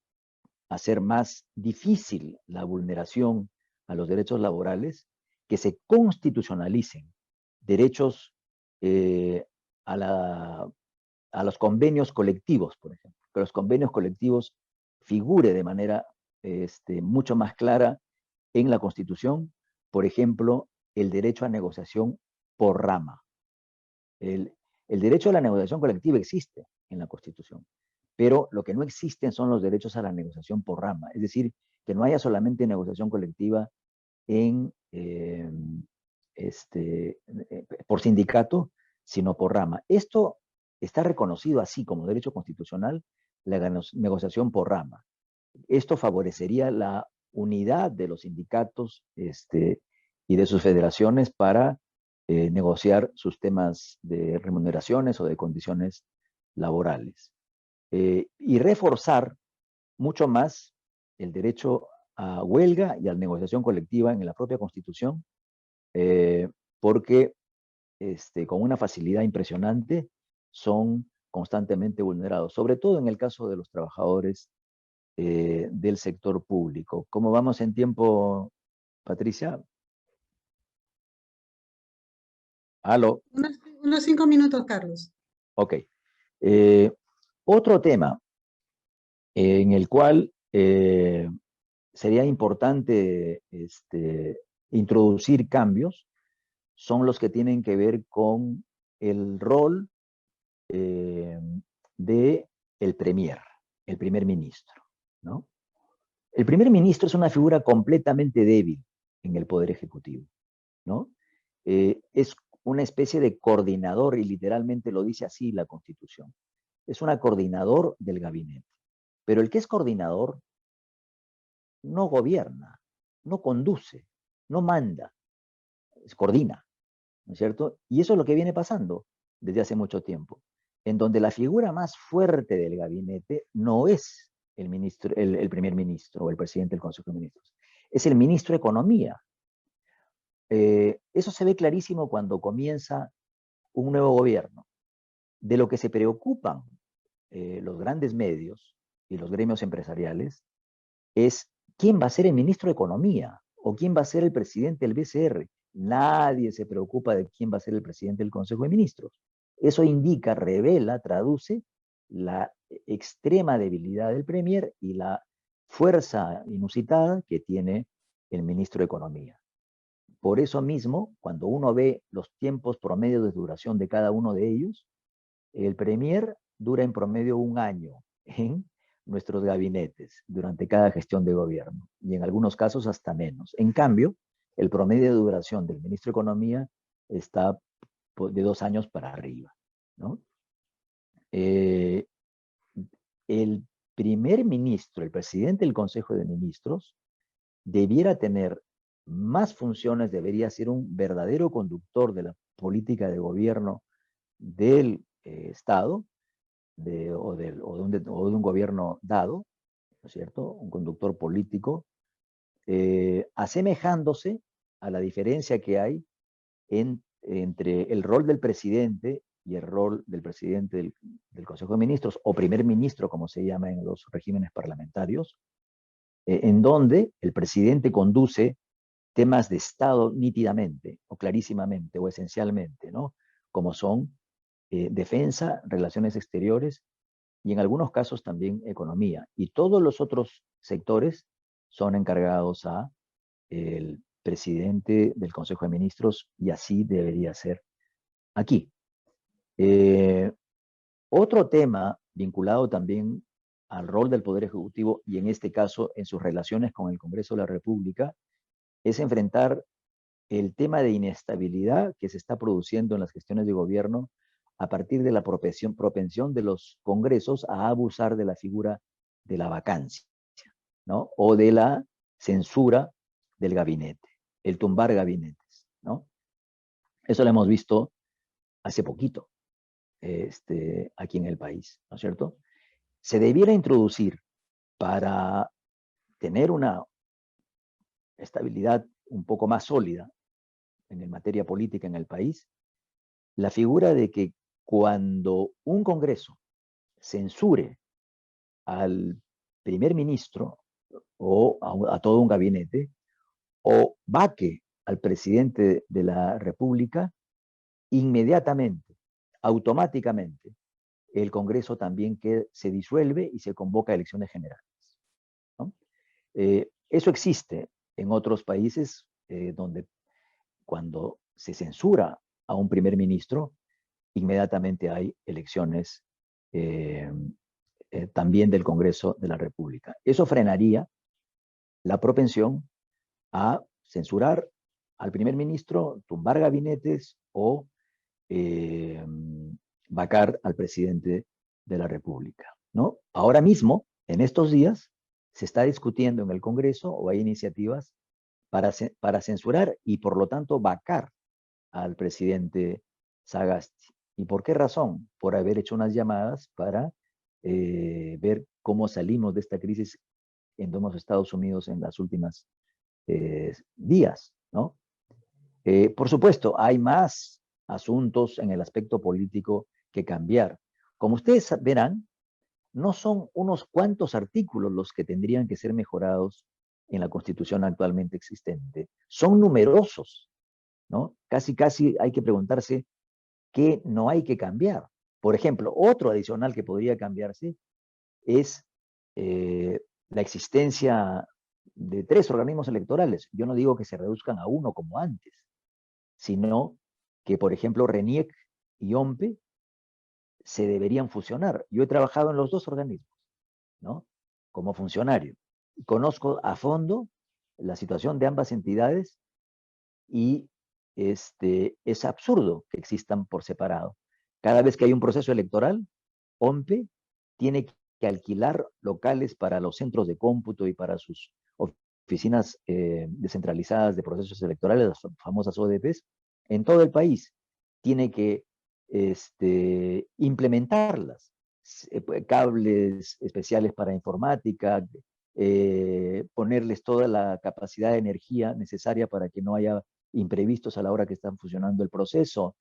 hacer más difícil la vulneración a los derechos laborales, que se constitucionalicen derechos a los convenios colectivos, por ejemplo. Que los convenios colectivos figure de manera mucho más clara en la Constitución, por ejemplo, el derecho a negociación por rama. El derecho a la negociación colectiva existe en la Constitución, pero lo que no existen son los derechos a la negociación por rama. Es decir, que no haya solamente negociación colectiva por sindicato, sino por rama. Esto está reconocido así como derecho constitucional, la negociación por rama. Esto favorecería la unidad de los sindicatos y de sus federaciones para negociar sus temas de remuneraciones o de condiciones laborales. Y reforzar mucho más el derecho a huelga y a negociación colectiva en la propia Constitución, porque con una facilidad impresionante son constantemente vulnerados, sobre todo en el caso de los trabajadores del sector público. ¿Cómo vamos en tiempo, Patricia? ¿Aló? Unos 5 minutos, Carlos. Ok. Otro tema en el cual sería importante introducir cambios son los que tienen que ver con el rol de el premier, el primer ministro, ¿no? El primer ministro es una figura completamente débil en el Poder Ejecutivo, ¿no? Es una especie de coordinador, y literalmente lo dice así la Constitución. Es un coordinador del gabinete. Pero el que es coordinador no gobierna, no conduce, no manda, coordina, ¿no es cierto? Y eso es lo que viene pasando desde hace mucho tiempo, en donde la figura más fuerte del gabinete no es el primer ministro o el presidente del Consejo de Ministros, es el ministro de Economía. Eso se ve clarísimo cuando comienza un nuevo gobierno. De lo que se preocupan los grandes medios y los gremios empresariales es quién va a ser el ministro de Economía o quién va a ser el presidente del BCR. Nadie se preocupa de quién va a ser el presidente del Consejo de Ministros. Eso indica, revela, traduce la extrema debilidad del Premier y la fuerza inusitada que tiene el ministro de Economía. Por eso mismo, cuando uno ve los tiempos promedio de duración de cada uno de ellos, el Premier dura en promedio 1 año en nuestros gabinetes durante cada gestión de gobierno y en algunos casos hasta menos. En cambio, el promedio de duración del ministro de Economía está de 2 años para arriba, ¿no? El primer ministro, el presidente del Consejo de Ministros, debiera tener más funciones, debería ser un verdadero conductor de la política de gobierno del Estado, o de un gobierno dado, ¿no es cierto? Un conductor político, asemejándose a la diferencia que hay entre el rol del presidente y el rol del presidente del Consejo de Ministros, o primer ministro, como se llama en los regímenes parlamentarios, en donde el presidente conduce temas de Estado nítidamente, o clarísimamente, o esencialmente, ¿no? Como son defensa, relaciones exteriores y en algunos casos también economía. Y todos los otros sectores son encargados a el presidente del Consejo de Ministros y así debería ser aquí. Otro tema vinculado también al rol del Poder Ejecutivo y en este caso en sus relaciones con el Congreso de la República es enfrentar el tema de inestabilidad que se está produciendo en las gestiones de gobierno a partir de la propensión de los congresos a abusar de la figura de la vacancia, ¿no? O de la censura del gabinete, el tumbar gabinetes, ¿no? Eso lo hemos visto hace poquito aquí en el país, ¿no es cierto? Se debiera introducir para tener una estabilidad un poco más sólida en materia política en el país, la figura de que cuando un Congreso censure al primer ministro o a todo un gabinete o vaque al presidente de la República, inmediatamente, automáticamente, el Congreso también se disuelve y se convoca a elecciones generales, ¿no? Eso existe en otros países donde cuando se censura a un primer ministro, inmediatamente hay elecciones también del Congreso de la República. Eso frenaría la propensión a censurar al primer ministro, tumbar gabinetes o vacar al presidente de la República, ¿no? Ahora mismo, en estos días, se está discutiendo en el Congreso o hay iniciativas para censurar y por lo tanto vacar al presidente Sagasti. ¿Y por qué razón? Por haber hecho unas llamadas para ver cómo salimos de esta crisis en los Estados Unidos en las últimas días, ¿no? Por supuesto, hay más asuntos en el aspecto político que cambiar. Como ustedes verán, no son unos cuantos artículos los que tendrían que ser mejorados en la Constitución actualmente existente. Son numerosos, ¿no? Casi hay que preguntarse qué no hay que cambiar. Por ejemplo, otro adicional que podría cambiarse es la existencia de 3 organismos electorales. Yo no digo que se reduzcan a uno como antes, sino que, por ejemplo, RENIEC y OMPE se deberían fusionar. Yo he trabajado en los 2 organismos, ¿no? Como funcionario. Conozco a fondo la situación de ambas entidades y es absurdo que existan por separado. Cada vez que hay un proceso electoral, OMPE tiene que alquilar locales para los centros de cómputo y para sus oficinas descentralizadas de procesos electorales, las famosas ODPs, en todo el país. Tiene que implementarlas, cables especiales para informática, ponerles toda la capacidad de energía necesaria para que no haya imprevistos a la hora que están funcionando el proceso.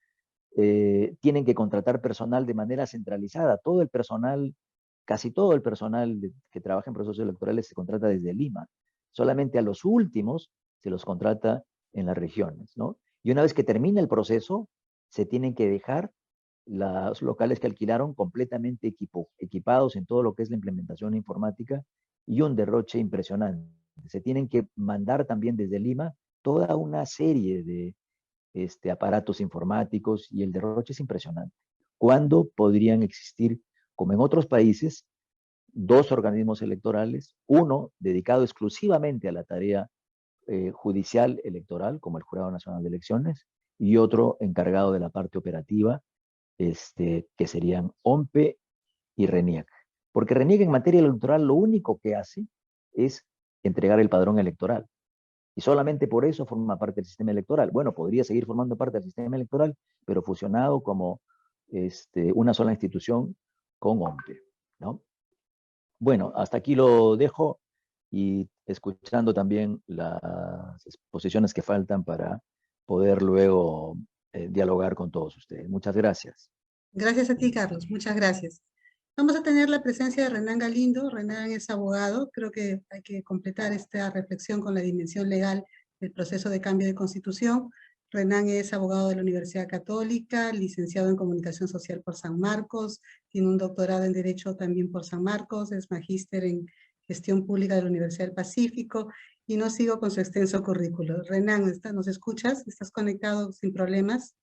Tienen que contratar personal de manera centralizada. Todo el personal, casi todo el personal que trabaja en procesos electorales se contrata desde Lima. Solamente a los últimos se los contrata en las regiones, ¿no? Y una vez que termina el proceso, se tienen que dejar los locales que alquilaron completamente equipados en todo lo que es la implementación informática y un derroche impresionante. Se tienen que mandar también desde Lima toda una serie de aparatos informáticos y el derroche es impresionante. ¿Cuándo podrían existir, como en otros países, 2 organismos electorales, uno dedicado exclusivamente a la tarea judicial electoral, como el Jurado Nacional de Elecciones, y otro encargado de la parte operativa, que serían OMPE y RENIEC? Porque RENIEC en materia electoral lo único que hace es entregar el padrón electoral. Y solamente por eso forma parte del sistema electoral. Bueno, podría seguir formando parte del sistema electoral, pero fusionado como una sola institución con OMPE, ¿no? Bueno, hasta aquí lo dejo y escuchando también las exposiciones que faltan para poder luego dialogar con todos ustedes. Muchas gracias. Gracias a ti, Carlos. Muchas gracias. Vamos a tener la presencia de Renan Galindo. Renan es abogado. Creo que hay que completar esta reflexión con la dimensión legal del proceso de cambio de constitución. Renan es abogado de la Universidad Católica, licenciado en Comunicación Social por San Marcos, tiene un doctorado en Derecho también por San Marcos, es magíster en Gestión Pública de la Universidad del Pacífico, y no sigo con su extenso currículo. Renan, ¿nos escuchas? ¿Estás conectado sin problemas?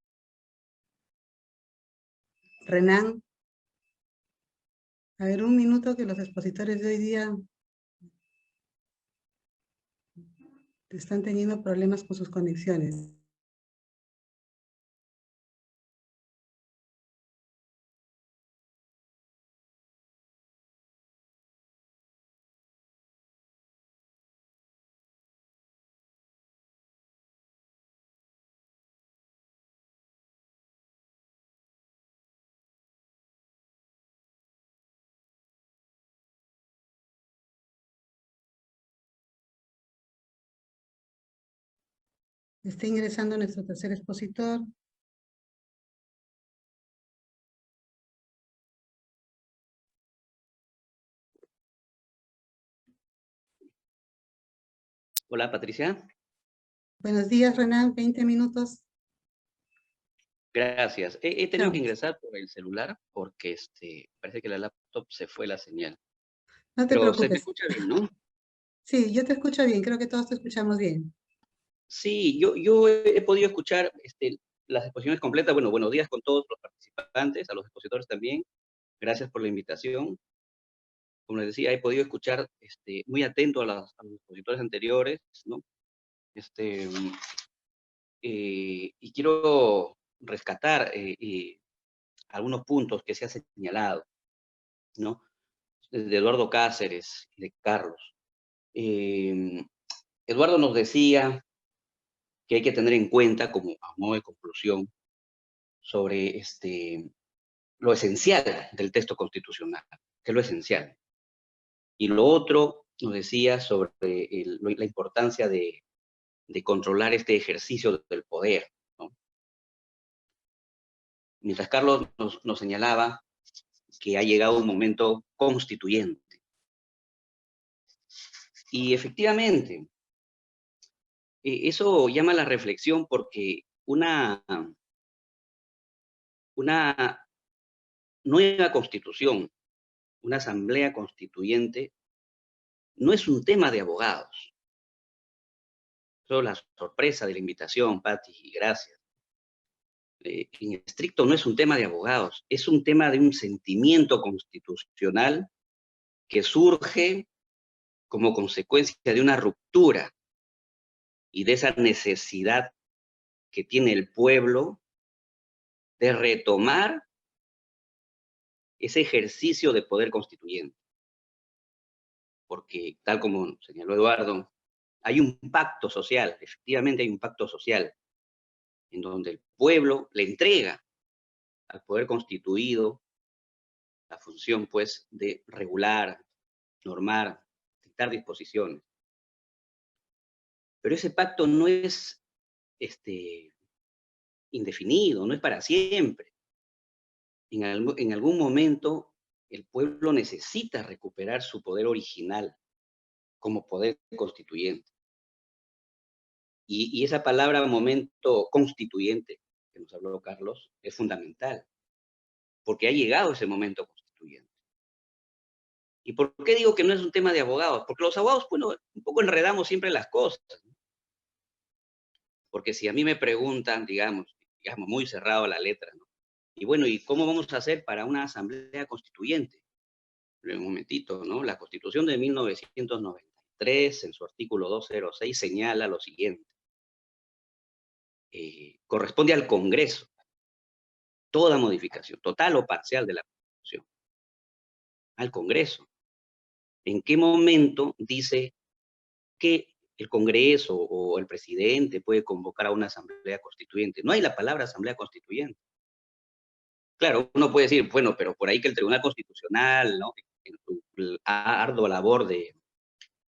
Renan. A ver, un minuto que los expositores de hoy día están teniendo problemas con sus conexiones. Está ingresando nuestro tercer expositor. Hola, Patricia. Buenos días, Renan. 20 minutos. Gracias. He tenido que ingresar por el celular porque parece que la laptop se fue la señal. No te Pero se me preocupes. escucha bien, ¿no? Sí, yo te escucho bien. Creo que todos te escuchamos bien. Sí, yo he podido escuchar las exposiciones completas. Bueno, buenos días con todos los participantes, a los expositores también. Gracias por la invitación. Como les decía, he podido escuchar muy atento a los expositores anteriores, ¿no? Y quiero rescatar algunos puntos que se han señalado, ¿no? De Eduardo Cáceres y de Carlos. Eduardo nos decía que hay que tener en cuenta, como a modo de conclusión, sobre lo esencial del texto constitucional, que es lo esencial. Y lo otro nos decía sobre la importancia de controlar este ejercicio del poder, ¿no? Mientras Carlos nos señalaba que ha llegado un momento constituyente. Y efectivamente, eso llama a la reflexión porque una nueva constitución, una asamblea constituyente, no es un tema de abogados. Eso es la sorpresa de la invitación, Patti, y gracias. En estricto no es un tema de abogados, es un tema de un sentimiento constitucional que surge como consecuencia de una ruptura y de esa necesidad que tiene el pueblo de retomar ese ejercicio de poder constituyente. Porque, tal como señaló Eduardo, hay un pacto social, efectivamente hay un pacto social, en donde el pueblo le entrega al poder constituido la función, pues, de regular, normar, dictar disposiciones. Pero ese pacto no es indefinido, no es para siempre. En algún momento el pueblo necesita recuperar su poder original como poder constituyente. Y esa palabra momento constituyente que nos habló Carlos es fundamental, porque ha llegado ese momento constituyente. ¿Y por qué digo que no es un tema de abogados? Porque los abogados, bueno, un poco enredamos siempre las cosas, ¿no? Porque si a mí me preguntan, digamos, muy cerrado a la letra, ¿no? Y bueno, ¿y cómo vamos a hacer para una asamblea constituyente? Un momentito, ¿no? La Constitución de 1993, en su artículo 206, señala lo siguiente. Corresponde al Congreso toda modificación, total o parcial de la Constitución. Al Congreso. ¿En qué momento dice que el Congreso o el presidente puede convocar a una asamblea constituyente? No hay la palabra asamblea constituyente. Claro, uno puede decir, bueno, pero por ahí que el Tribunal Constitucional, ¿no?, en su ardua labor de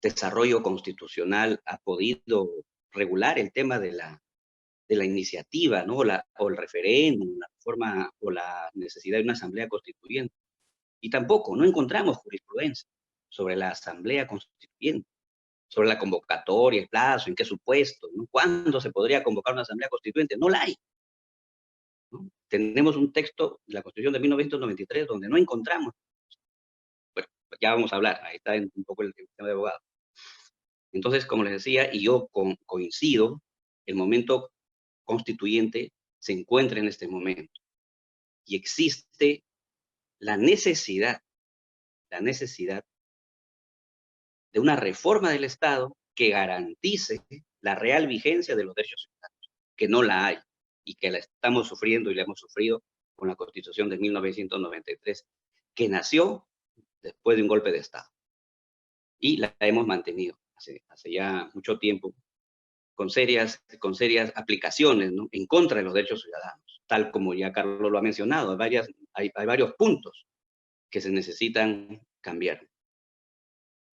desarrollo constitucional ha podido regular el tema de la iniciativa, ¿no?, o el referéndum, la forma o la necesidad de una asamblea constituyente. Y tampoco, no encontramos jurisprudencia sobre la asamblea constituyente, sobre la convocatoria, el plazo, en qué supuesto, ¿no?, cuándo se podría convocar una asamblea constituyente. No la hay, ¿no? Tenemos un texto de la Constitución de 1993 donde no encontramos. Bueno, ya vamos a hablar, ahí está un poco el tema de abogado. Entonces, como les decía, y yo coincido, el momento constituyente se encuentra en este momento. Y existe la necesidad de una reforma del Estado que garantice la real vigencia de los derechos ciudadanos, que no la hay, y que la estamos sufriendo y la hemos sufrido con la Constitución de 1993, que nació después de un golpe de Estado. Y la hemos mantenido hace ya mucho tiempo, con serias aplicaciones, ¿no?, en contra de los derechos ciudadanos, tal como ya Carlos lo ha mencionado. Hay varios puntos que se necesitan cambiar.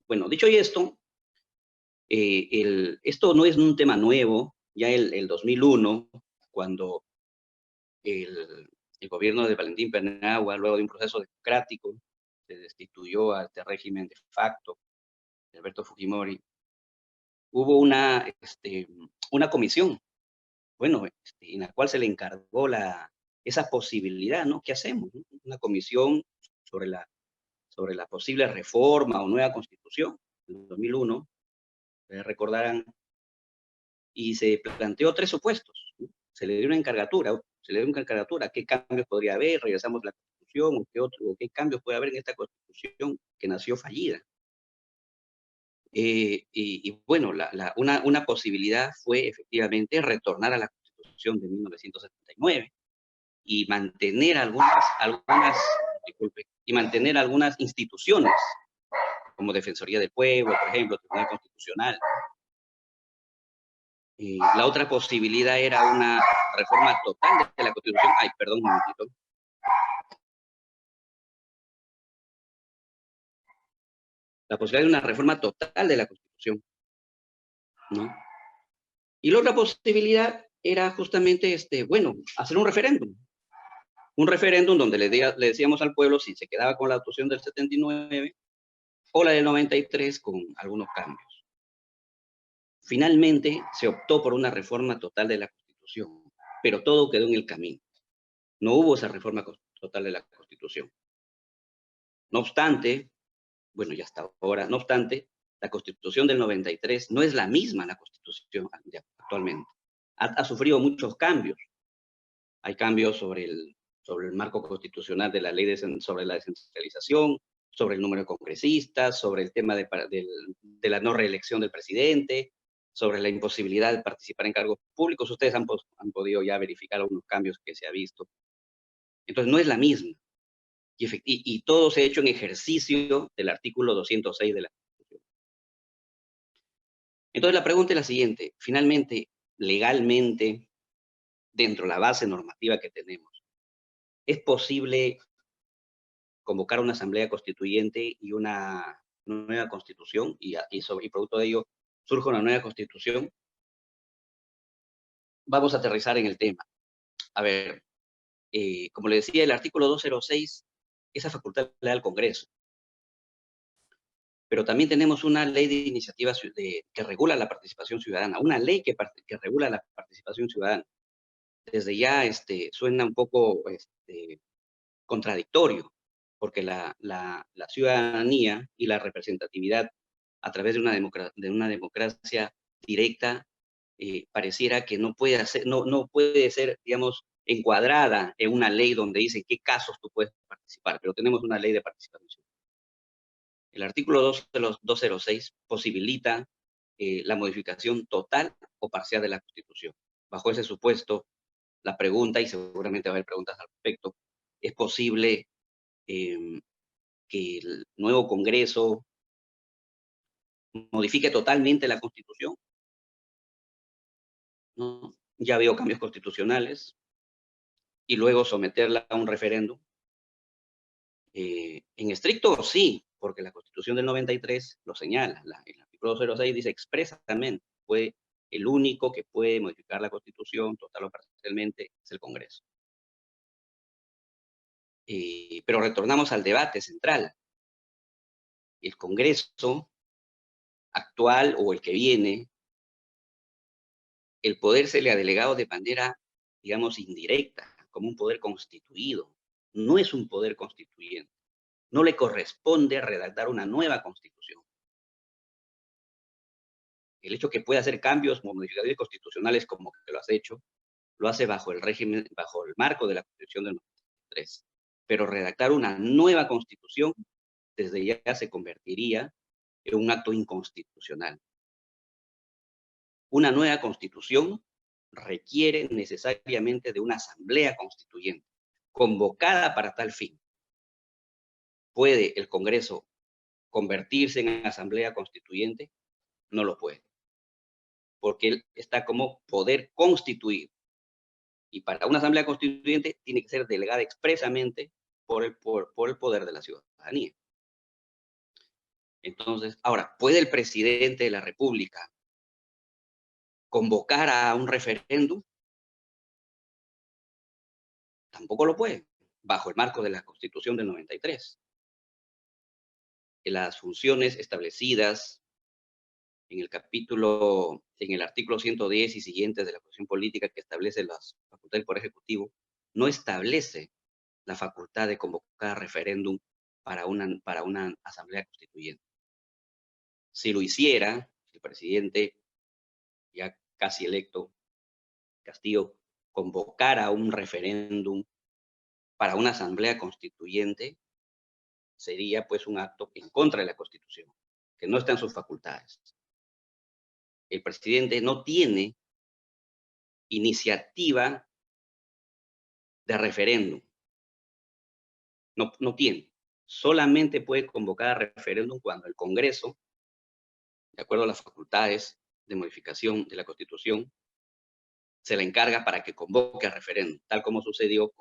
Bueno, dicho esto, esto no es un tema nuevo. Ya el 2001, cuando el gobierno de Valentín Paniagua, luego de un proceso democrático, se destituyó a este régimen de facto, de Alberto Fujimori, hubo una comisión, bueno, en la cual se le encargó esa posibilidad, ¿no? ¿Qué hacemos, no? Una comisión sobre la posible reforma o nueva constitución, en 2001, recordarán, y se planteó 3 supuestos, ¿no? Se le dio una encargatura, qué cambios podría haber, regresamos a la Constitución, o qué cambios puede haber en esta Constitución que nació fallida. Y bueno, una posibilidad fue efectivamente retornar a la Constitución de 1979 y mantener algunas instituciones, como Defensoría del Pueblo, por ejemplo, Tribunal Constitucional. La otra posibilidad era una reforma total de la Constitución. Ay, perdón un momentito. la posibilidad de una reforma total de la Constitución, ¿no? Y la otra posibilidad era justamente, bueno, hacer un referéndum. Un referéndum donde le decíamos al pueblo si se quedaba con la actuación del 79 o la del 93 con algunos cambios. Finalmente se optó por una reforma total de la Constitución, pero todo quedó en el camino. No hubo esa reforma total de la Constitución. No obstante, bueno, ya hasta ahora, no obstante, la Constitución del 93 no es la misma la Constitución actualmente. Ha sufrido muchos cambios. Hay cambios sobre el marco constitucional de la ley sobre la descentralización, sobre el número de congresistas, sobre el tema de la no reelección del presidente, sobre la imposibilidad de participar en cargos públicos. Ustedes han podido ya verificar algunos cambios que se ha visto. Entonces, no es la misma. Y todo se ha hecho en ejercicio del artículo 206 de la Constitución. Entonces, la pregunta es la siguiente. Finalmente, legalmente, dentro de la base normativa que tenemos, ¿es posible convocar una asamblea constituyente y una nueva constitución? Y producto de ello surge una nueva constitución. Vamos a aterrizar en el tema. A ver, como le decía, el artículo 206, esa facultad le da al Congreso. Pero también tenemos una ley de iniciativa que regula la participación ciudadana, una ley que regula la participación ciudadana. Desde ya suena un poco contradictorio, porque la ciudadanía y la representatividad a través de una democracia directa pareciera que no puede ser, digamos, encuadrada en una ley donde dice en qué casos tú puedes participar, pero tenemos una ley de participación ciudadana. El artículo 206 posibilita la modificación total o parcial de la Constitución. Bajo ese supuesto, la pregunta, y seguramente va a haber preguntas al respecto, ¿es posible que el nuevo Congreso modifique totalmente la Constitución? ¿No? Ya veo cambios constitucionales y luego someterla a un referéndum. En estricto, sí, porque la Constitución del 93 lo señala. El artículo 206 dice expresamente, el único que puede modificar la Constitución total o parcialmente es el Congreso. Pero retornamos al debate central. El Congreso actual o el que viene, el poder se le ha delegado de manera, digamos, indirecta, como un poder constituido. No es un poder constituyente. No le corresponde redactar una nueva Constitución. El hecho que pueda hacer cambios modificaciones constitucionales como que lo has hecho, lo hace bajo el régimen, bajo el marco de la Constitución del 93. Pero redactar una nueva Constitución desde ya se convertiría en un acto inconstitucional. Una nueva Constitución requiere necesariamente de una asamblea constituyente, convocada para tal fin. ¿Puede el Congreso convertirse en asamblea constituyente? No lo puede, porque él está como poder constituido. Y para una asamblea constituyente tiene que ser delegada expresamente por el poder de la ciudadanía. Entonces, ahora, ¿puede el presidente de la República convocar a un referéndum? Tampoco lo puede, bajo el marco de la Constitución del 93. Las funciones establecidas en el artículo 110 y siguientes de la Constitución Política, que establece las facultades del Poder Ejecutivo, no establece la facultad de convocar referéndum para una asamblea constituyente. Si lo hiciera, el presidente ya casi electo, Castillo, convocara un referéndum para una asamblea constituyente, sería pues un acto en contra de la Constitución, que no está en sus facultades. El presidente no tiene iniciativa de referéndum. No tiene. Solamente puede convocar a referéndum cuando el Congreso, de acuerdo a las facultades de modificación de la Constitución, se la encarga para que convoque a referéndum, tal como sucedió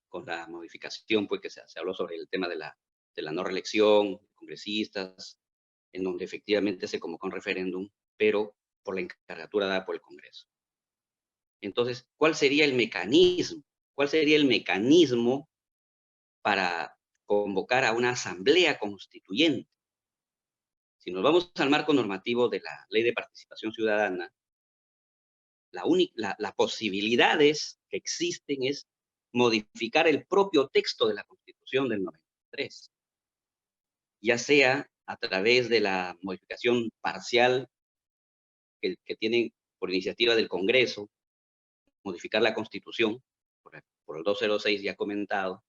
con la modificación, pues que se habló sobre el tema de la de la no reelección, congresistas, en donde efectivamente se convocó un referéndum, pero por la encargatura dada por el Congreso. Entonces, ¿cuál sería el mecanismo? ¿Cuál sería el mecanismo para convocar a una asamblea constituyente? Si nos vamos al marco normativo de la Ley de Participación Ciudadana, las posibilidades que existen es modificar el propio texto de la Constitución del 93, ya sea a través de la modificación parcial que tienen por iniciativa del Congreso, modificar la Constitución, por el 206 ya comentado,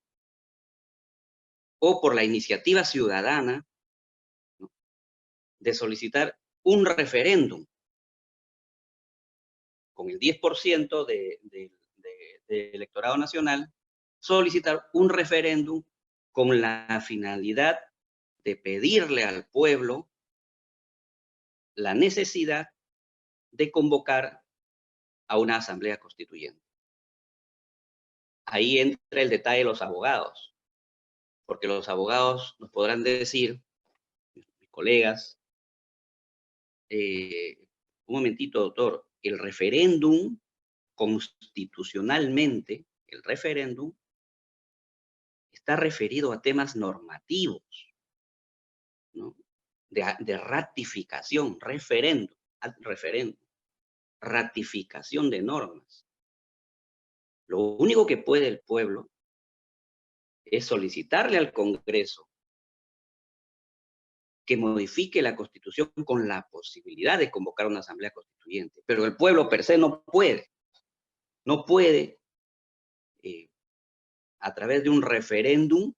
o por la iniciativa ciudadana, ¿no?, de solicitar un referéndum con el 10% del electorado nacional, solicitar un referéndum con la finalidad de pedirle al pueblo la necesidad de convocar a una asamblea constituyente. Ahí entra el detalle de los abogados, porque los abogados nos podrán decir, mis colegas, un momentito, doctor, el referéndum, constitucionalmente, el referéndum está referido a temas normativos, ¿no?, de ratificación, referéndum, ratificación de normas. Lo único que puede el pueblo es solicitarle al Congreso que modifique la Constitución con la posibilidad de convocar una asamblea constituyente. Pero el pueblo per se no puede. No puede, a través de un referéndum,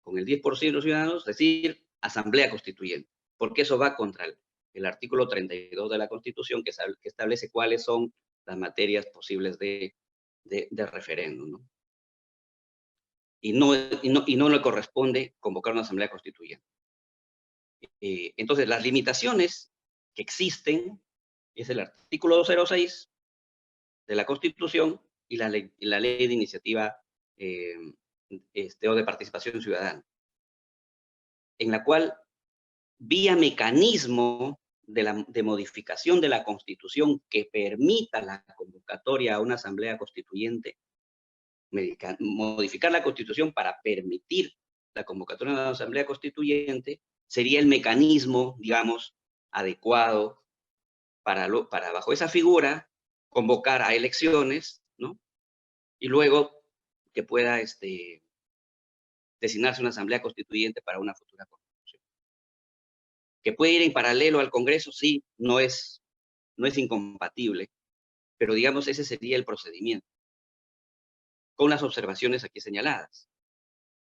con el 10% de los ciudadanos, decir asamblea constituyente, porque eso va contra el artículo 32 de la Constitución, que establece cuáles son las materias posibles de referéndum, ¿no? Y no le corresponde convocar una asamblea constituyente. Entonces, las limitaciones que existen es el artículo 206 de la Constitución y la ley de iniciativa o de participación ciudadana, en la cual, vía mecanismo de modificación de la Constitución que permita la convocatoria a una asamblea constituyente, modificar la Constitución para permitir la convocatoria de una asamblea constituyente, sería el mecanismo, digamos, adecuado para bajo esa figura, convocar a elecciones, ¿no?, y luego que pueda designarse una asamblea constituyente para una futura constitución. Que puede ir en paralelo al Congreso, sí, no es incompatible, pero digamos ese sería el procedimiento, con las observaciones aquí señaladas.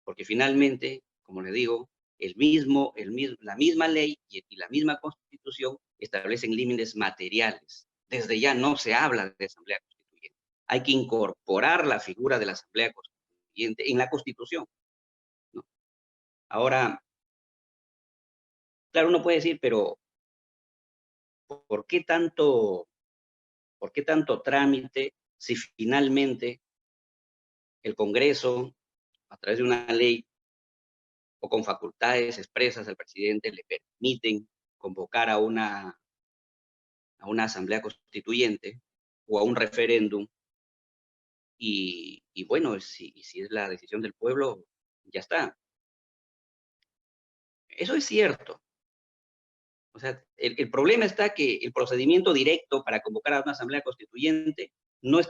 Porque finalmente, como le digo, la misma ley y la misma Constitución establecen límites materiales. Desde ya no se habla de asamblea constituyente. Hay que incorporar la figura de la asamblea constituyente en la Constitución, ¿no? Ahora, claro, uno puede decir, pero ¿por qué tanto trámite si finalmente el Congreso, a través de una ley o con facultades expresas al presidente, le permiten convocar a una asamblea constituyente o a un referéndum? Y bueno, si es la decisión del pueblo, ya está. Eso es cierto. O sea, el problema está que el procedimiento directo para convocar a una asamblea constituyente no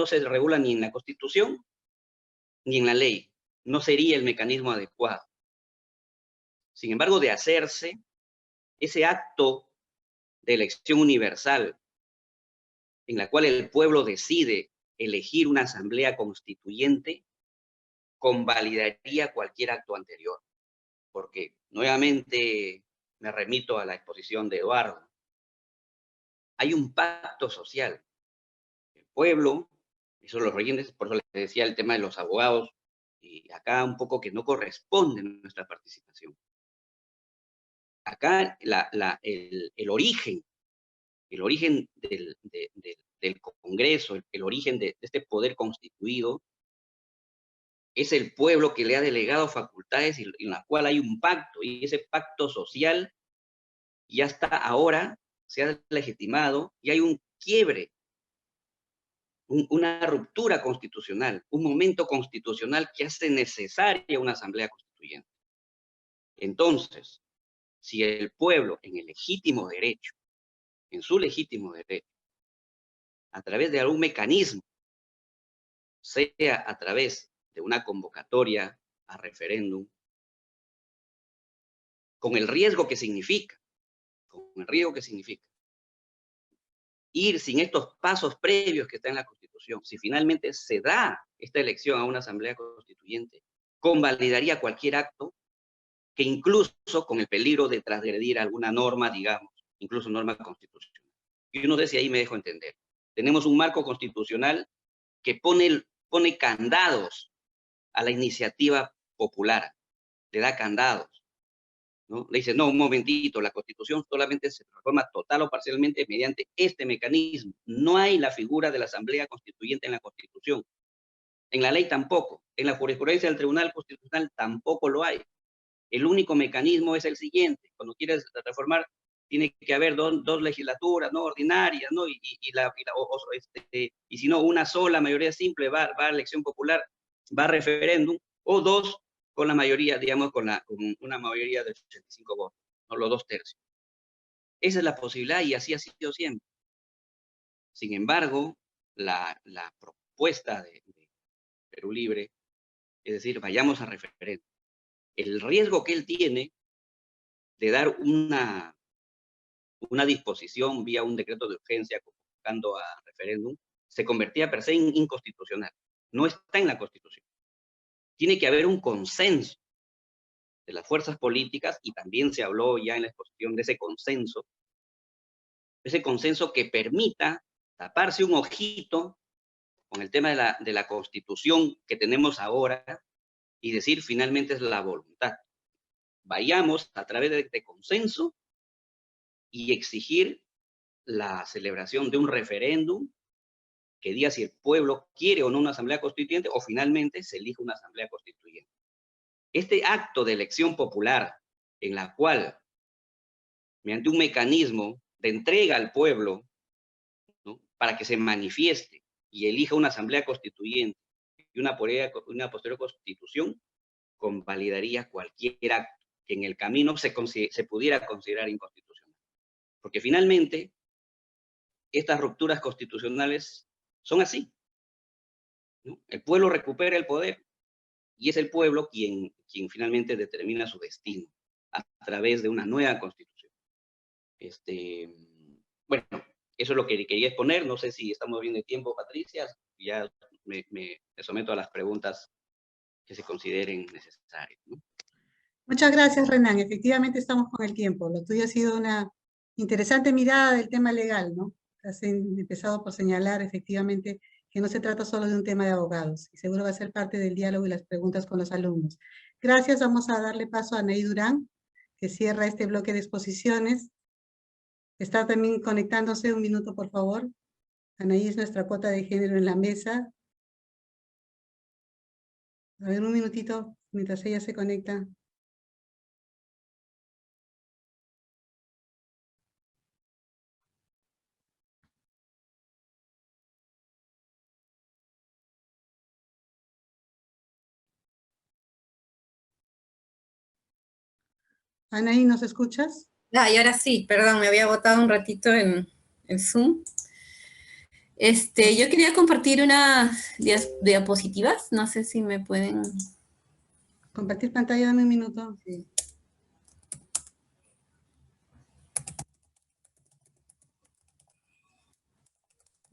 se regula ni en la Constitución ni en la ley. No sería el mecanismo adecuado. Sin embargo, de hacerse, ese acto de elección universal, en la cual el pueblo decide elegir una asamblea constituyente, convalidaría cualquier acto anterior. Porque, nuevamente, me remito a la exposición de Eduardo. Hay un pacto social. El pueblo, eso los regímenes, por eso les decía el tema de los abogados, y acá un poco que no corresponde nuestra participación. Acá el origen del Congreso, el origen de este poder constituido, Es el pueblo que le ha delegado facultades en la cual hay un pacto, y ese pacto social ya está ahora, se ha legitimado, y hay un quiebre, una ruptura constitucional, un momento constitucional que hace necesaria una asamblea constituyente. Entonces, si el pueblo en el legítimo derecho, en su legítimo derecho, a través de algún mecanismo, sea a través de una convocatoria a referéndum, con el riesgo que significa, ir sin estos pasos previos que está en la Constitución, si finalmente se da esta elección a una asamblea constituyente, convalidaría cualquier acto que incluso con el peligro de transgredir alguna norma, digamos, incluso norma constitucional. Yo no sé si ahí me dejo entender. Tenemos un marco constitucional que pone candados a la iniciativa popular, le da candados, ¿no? Le dice, no, un momentito, la Constitución solamente se reforma total o parcialmente mediante este mecanismo. No hay la figura de la Asamblea Constituyente en la Constitución. En la ley tampoco. En la jurisprudencia del Tribunal Constitucional tampoco lo hay. El único mecanismo es el siguiente. Cuando quieres reformar, tiene que haber dos legislaturas, ¿no? Ordinarias, ¿no? Y si no, una sola mayoría simple va a elección popular, va a referéndum, o dos con la mayoría, digamos, con una mayoría de 85 votos, ¿no? Los 2/3. Esa es la posibilidad y así ha sido siempre. Sin embargo, la propuesta de Perú Libre, es decir, vayamos a referéndum. El riesgo que él tiene de dar una disposición vía un decreto de urgencia convocando a referéndum, se convertía per se en inconstitucional. No está en la Constitución. Tiene que haber un consenso de las fuerzas políticas, y también se habló ya en la exposición de ese consenso que permita taparse un ojito con el tema de la Constitución que tenemos ahora y decir finalmente es la voluntad. Vayamos a través de consenso y exigir la celebración de un referéndum que diga si el pueblo quiere o no una asamblea constituyente, o finalmente se elige una asamblea constituyente. Este acto de elección popular, en la cual, mediante un mecanismo de entrega al pueblo, ¿no? Para que se manifieste y elija una asamblea constituyente y una posterior constitución, convalidaría cualquier acto que en el camino se pudiera considerar inconstitucional. Porque finalmente, estas rupturas constitucionales son así, ¿no? El pueblo recupera el poder y es el pueblo quien finalmente determina su destino a través de una nueva constitución. Bueno, eso es lo que quería exponer. No sé si estamos bien de tiempo, Patricia. Ya me someto a las preguntas que se consideren necesarias, ¿no? Muchas gracias, Renan. Efectivamente estamos con el tiempo. Lo tuyo ha sido una interesante mirada del tema legal, ¿no? Has empezado por señalar efectivamente que no se trata solo de un tema de abogados, y seguro va a ser parte del diálogo y las preguntas con los alumnos. Gracias. Vamos a darle paso a Anaí Durán, que cierra este bloque de exposiciones. Está también conectándose. Un minuto, por favor. Anaí es nuestra cuota de género en la mesa. A ver, un minutito, mientras ella se conecta. Anaí, ¿nos escuchas? Ah, y ahora sí, perdón, me había botado un ratito en Zoom. Yo quería compartir unas diapositivas, no sé si me pueden... Compartir pantalla, dame un minuto. Sí.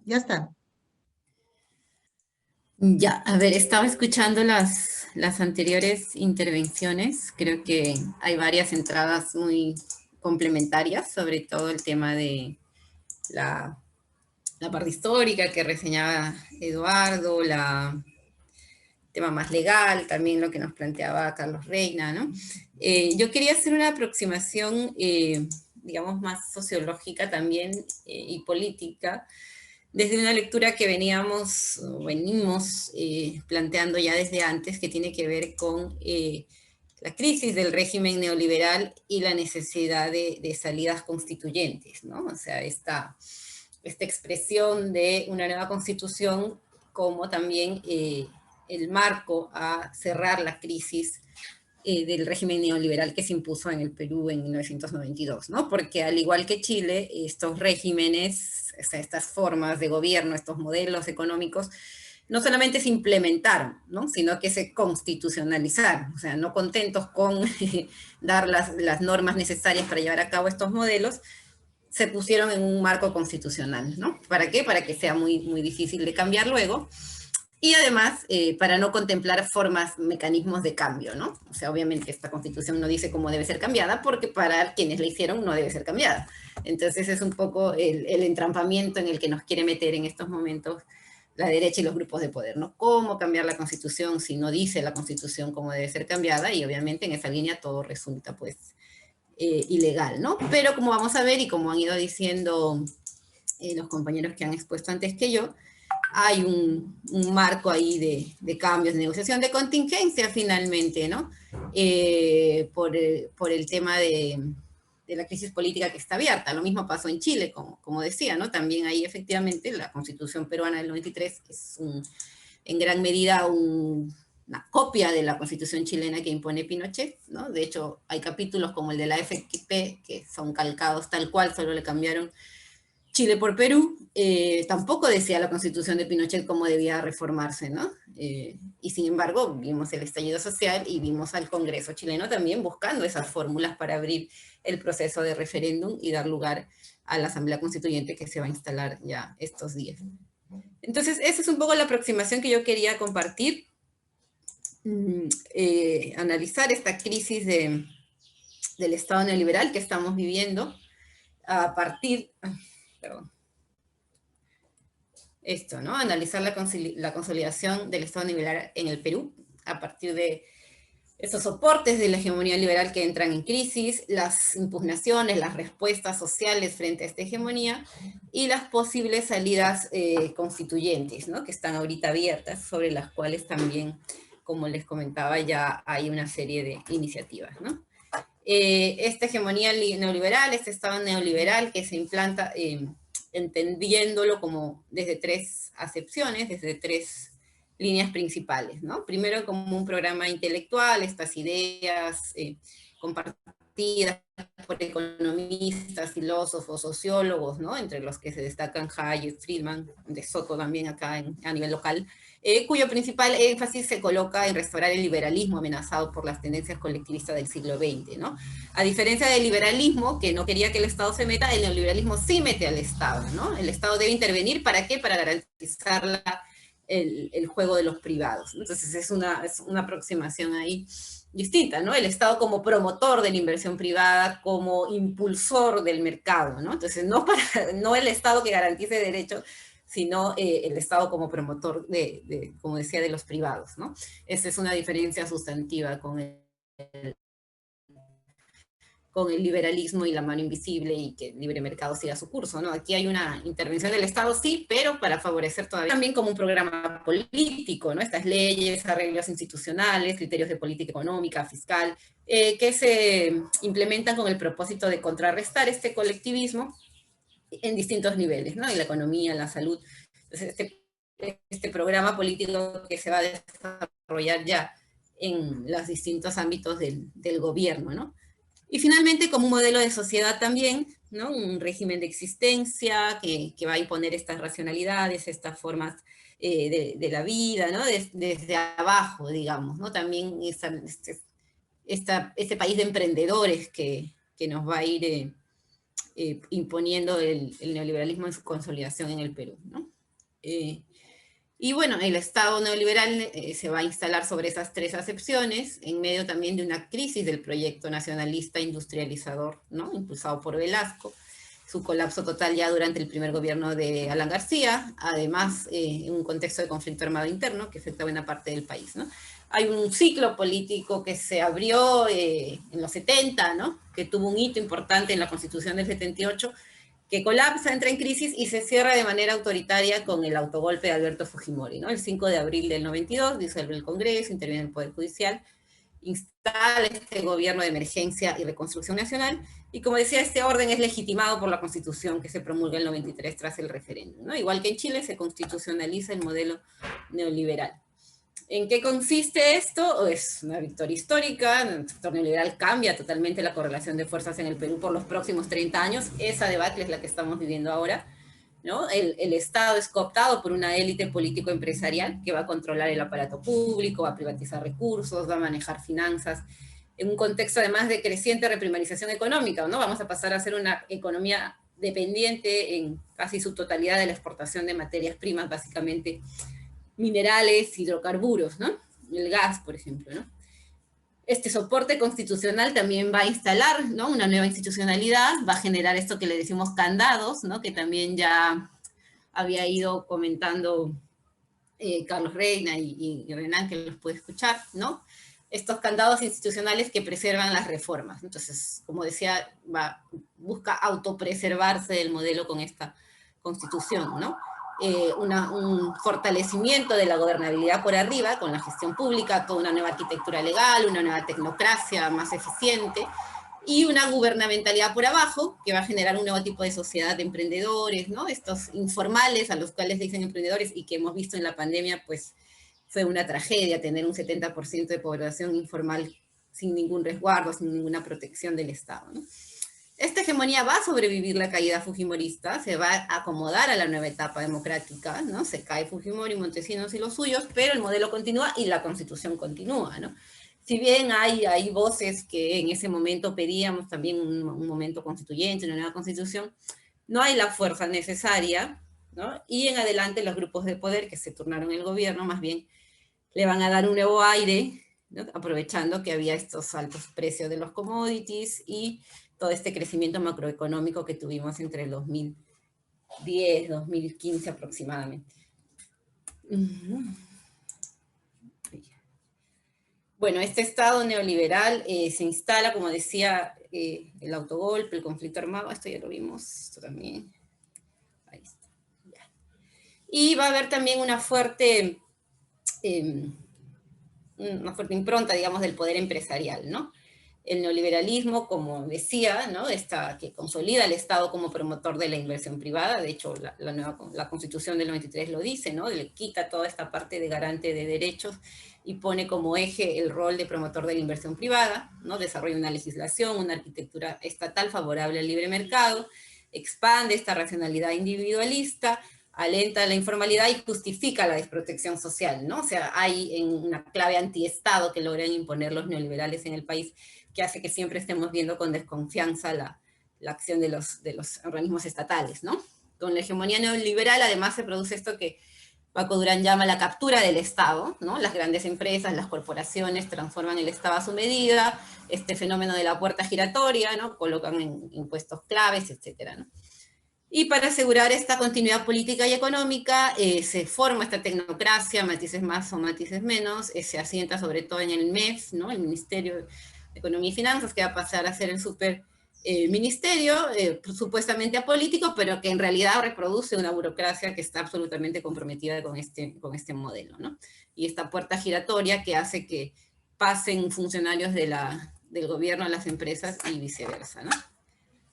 Ya está. Ya, a ver, estaba escuchando las anteriores intervenciones. Creo que hay varias entradas muy complementarias, sobre todo el tema de la parte histórica que reseñaba Eduardo, tema más legal, también lo que nos planteaba Carlos Reina, ¿no? Yo quería hacer una aproximación, digamos, más sociológica también y política, desde una lectura que venimos planteando ya desde antes, que tiene que ver con la crisis del régimen neoliberal y la necesidad de salidas constituyentes, ¿no? O sea, esta expresión de una nueva constitución como también el marco a cerrar la crisis del régimen neoliberal que se impuso en el Perú en 1992, ¿no? Porque al igual que Chile, estos regímenes, o sea, estas formas de gobierno, estos modelos económicos, no solamente se implementaron, ¿no? Sino que se constitucionalizaron. O sea, no contentos con dar las normas necesarias para llevar a cabo estos modelos, se pusieron en un marco constitucional, ¿no? ¿Para qué? Para que sea muy, muy difícil de cambiar luego. Y además, para no contemplar mecanismos de cambio, ¿no? O sea, obviamente esta Constitución no dice cómo debe ser cambiada, porque para quienes la hicieron no debe ser cambiada. Entonces es un poco el entrampamiento en el que nos quiere meter en estos momentos la derecha y los grupos de poder, ¿no? ¿Cómo cambiar la Constitución si no dice la Constitución cómo debe ser cambiada? Y obviamente en esa línea todo resulta, pues, ilegal, ¿no? Pero como vamos a ver y como han ido diciendo los compañeros que han expuesto antes que yo, hay un marco ahí de cambios, de negociación, de contingencia finalmente, ¿no? Por el tema de la crisis política que está abierta. Lo mismo pasó en Chile, como decía, ¿no? También ahí efectivamente la Constitución peruana del 93 es en gran medida una copia de la Constitución chilena que impone Pinochet, ¿no? De hecho, hay capítulos como el de la FP que son calcados tal cual, solo le cambiaron Chile por Perú. Tampoco decía la Constitución de Pinochet cómo debía reformarse, ¿no? Y sin embargo, vimos el estallido social y vimos al Congreso chileno también buscando esas fórmulas para abrir el proceso de referéndum y dar lugar a la Asamblea Constituyente que se va a instalar ya estos días. Entonces, esa es un poco la aproximación que yo quería compartir. Analizar esta crisis del Estado neoliberal que estamos viviendo a partir... Perdón. Esto, ¿no? Analizar la consolidación del Estado neoliberal en el Perú a partir de estos soportes de la hegemonía liberal que entran en crisis, las impugnaciones, las respuestas sociales frente a esta hegemonía y las posibles salidas constituyentes, ¿no? Que están ahorita abiertas, sobre las cuales también, como les comentaba, ya hay una serie de iniciativas, ¿no? Esta hegemonía neoliberal, este Estado neoliberal que se implanta entendiéndolo como desde tres acepciones, desde tres líneas principales, ¿no? Primero como un programa intelectual, estas ideas compartidas por economistas, filósofos, sociólogos, ¿no? Entre los que se destacan Hayek, Friedman, de Soto también acá a nivel local, cuyo principal énfasis se coloca en restaurar el liberalismo amenazado por las tendencias colectivistas del siglo XX, ¿no? A diferencia del liberalismo, que no quería que el Estado se meta, el neoliberalismo sí mete al Estado, ¿no? El Estado debe intervenir, ¿para qué? Para garantizar el juego de los privados. Entonces es una aproximación ahí distinta, ¿no? El Estado como promotor de la inversión privada, como impulsor del mercado, ¿no? Entonces no el Estado que garantice derechos, sino el Estado como promotor como decía, de los privados, ¿no? Esa es una diferencia sustantiva con el liberalismo y la mano invisible y que el libre mercado siga su curso, ¿no? Aquí hay una intervención del Estado, sí, pero para favorecer todavía también como un programa político, ¿no? Estas leyes, arreglos institucionales, criterios de política económica, fiscal, que se implementan con el propósito de contrarrestar este colectivismo en distintos niveles, ¿no? En la economía, en la salud. Entonces, este programa político que se va a desarrollar ya en los distintos ámbitos del gobierno, ¿no? Y finalmente, como un modelo de sociedad también, ¿no? Un régimen de existencia que va a imponer estas racionalidades, estas formas de la vida, ¿no? Desde abajo, digamos, ¿no? También este país de emprendedores que nos va a ir imponiendo el neoliberalismo en su consolidación en el Perú, ¿no? Y bueno, el Estado neoliberal se va a instalar sobre esas tres acepciones, en medio también de una crisis del proyecto nacionalista industrializador, ¿no? Impulsado por Velasco, su colapso total ya durante el primer gobierno de Alan García, además en un contexto de conflicto armado interno que afecta a buena parte del país, ¿no? Hay un ciclo político que se abrió en los 70, ¿no? Que tuvo un hito importante en la Constitución del 78, que colapsa, entra en crisis y se cierra de manera autoritaria con el autogolpe de Alberto Fujimori, ¿no? El 5 de abril del 92, disuelve el Congreso, interviene el Poder Judicial, instala este gobierno de emergencia y reconstrucción nacional, y como decía, este orden es legitimado por la Constitución que se promulga en el 93 tras el referéndum, ¿no? Igual que en Chile se constitucionaliza el modelo neoliberal. ¿En qué consiste esto? Es una victoria histórica, el sector neoliberal cambia totalmente la correlación de fuerzas en el Perú por los próximos 30 años, esa debacle es la que estamos viviendo ahora, ¿no? El Estado es cooptado por una élite político-empresarial que va a controlar el aparato público, va a privatizar recursos, va a manejar finanzas, en un contexto además de creciente reprimarización económica, ¿no? Vamos a pasar a ser una economía dependiente en casi su totalidad de la exportación de materias primas, básicamente minerales, hidrocarburos, ¿no? El gas, por ejemplo, ¿no? Este soporte constitucional también va a instalar, ¿no?, una nueva institucionalidad, va a generar esto que le decimos candados, ¿no?, que también ya había ido comentando Carlos Reina y Renan, que los puede escuchar, ¿no? Estos candados institucionales que preservan las reformas. Entonces, como decía, busca autopreservarse del modelo con esta constitución, ¿no? Un fortalecimiento de la gobernabilidad por arriba, con la gestión pública, toda una nueva arquitectura legal, una nueva tecnocracia más eficiente, y una gubernamentalidad por abajo, que va a generar un nuevo tipo de sociedad de emprendedores, ¿no? Estos informales a los cuales dicen emprendedores y que hemos visto en la pandemia, pues fue una tragedia tener un 70% de población informal sin ningún resguardo, sin ninguna protección del Estado, ¿no? Esta hegemonía va a sobrevivir la caída fujimorista, se va a acomodar a la nueva etapa democrática, ¿no? Se cae Fujimori, Montesinos y los suyos, pero el modelo continúa y la Constitución continúa, ¿no? Si bien hay voces que en ese momento pedíamos también un momento constituyente, una nueva Constitución, no hay la fuerza necesaria, ¿no? Y en adelante los grupos de poder que se turnaron el gobierno, más bien, le van a dar un nuevo aire, ¿no?, aprovechando que había estos altos precios de los commodities y todo este crecimiento macroeconómico que tuvimos entre el 2010, 2015 aproximadamente. Bueno, este Estado neoliberal se instala, como decía, el autogolpe, el conflicto armado, esto ya lo vimos, esto también. Ahí está. Ya. Y va a haber también una fuerte impronta, digamos, del poder empresarial, ¿no? El neoliberalismo, como decía, ¿no?, que consolida al Estado como promotor de la inversión privada. De hecho, la Constitución del 93 lo dice, ¿no?, le quita toda esta parte de garante de derechos y pone como eje el rol de promotor de la inversión privada, ¿no? Desarrolla una legislación, una arquitectura estatal favorable al libre mercado, expande esta racionalidad individualista, alenta la informalidad y justifica la desprotección social, ¿no? O sea, hay una clave antiestado que logran imponer los neoliberales en el país, que hace que siempre estemos viendo con desconfianza la acción de los organismos estatales, ¿no? Con la hegemonía neoliberal, además, se produce esto que Paco Durán llama la captura del Estado, ¿no? Las grandes empresas, las corporaciones transforman el Estado a su medida, este fenómeno de la puerta giratoria, ¿no? Colocan en impuestos claves, etcétera, ¿no? Y para asegurar esta continuidad política y económica, se forma esta tecnocracia, matices más o matices menos, se asienta sobre todo en el MEF, ¿no?, el Ministerio de Economía y Finanzas, que va a pasar a ser el superministerio, supuestamente apolítico, pero que en realidad reproduce una burocracia que está absolutamente comprometida con este modelo, ¿no? Y esta puerta giratoria que hace que pasen funcionarios del gobierno a las empresas y viceversa, ¿no?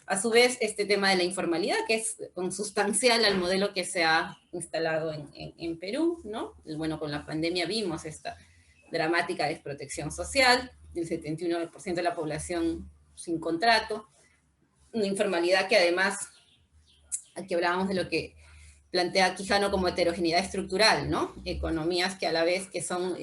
A su vez, este tema de la informalidad, que es consustancial al modelo que se ha instalado en Perú, ¿no? Bueno, con la pandemia vimos esta dramática desprotección social, el 71% de la población sin contrato, una informalidad que además, aquí hablábamos de lo que plantea Quijano como heterogeneidad estructural, ¿no? Economías que a la vez que son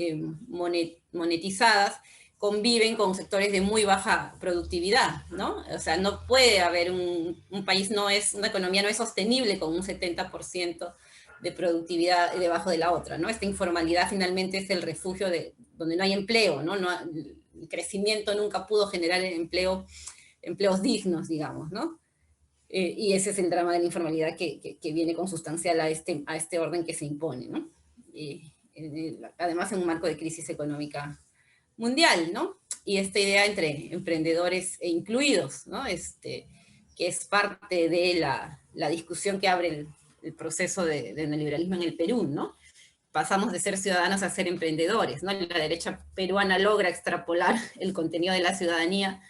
monetizadas, conviven con sectores de muy baja productividad, ¿no? O sea, no puede haber un país, una economía no es sostenible con un 70% de productividad debajo de la otra, ¿no? Esta informalidad finalmente es el refugio donde no hay empleo, ¿no? El crecimiento nunca pudo generar empleos dignos, digamos, ¿no? Y ese es el drama de la informalidad que viene consustancial a este orden que se impone, ¿no? Además en un marco de crisis económica mundial, ¿no? Y esta idea entre emprendedores e incluidos, ¿no? Que es parte de la la discusión que abre el proceso de neoliberalismo en el Perú, ¿no? Pasamos de ser ciudadanos a ser emprendedores, ¿no? La derecha peruana logra extrapolar el contenido de la ciudadanía,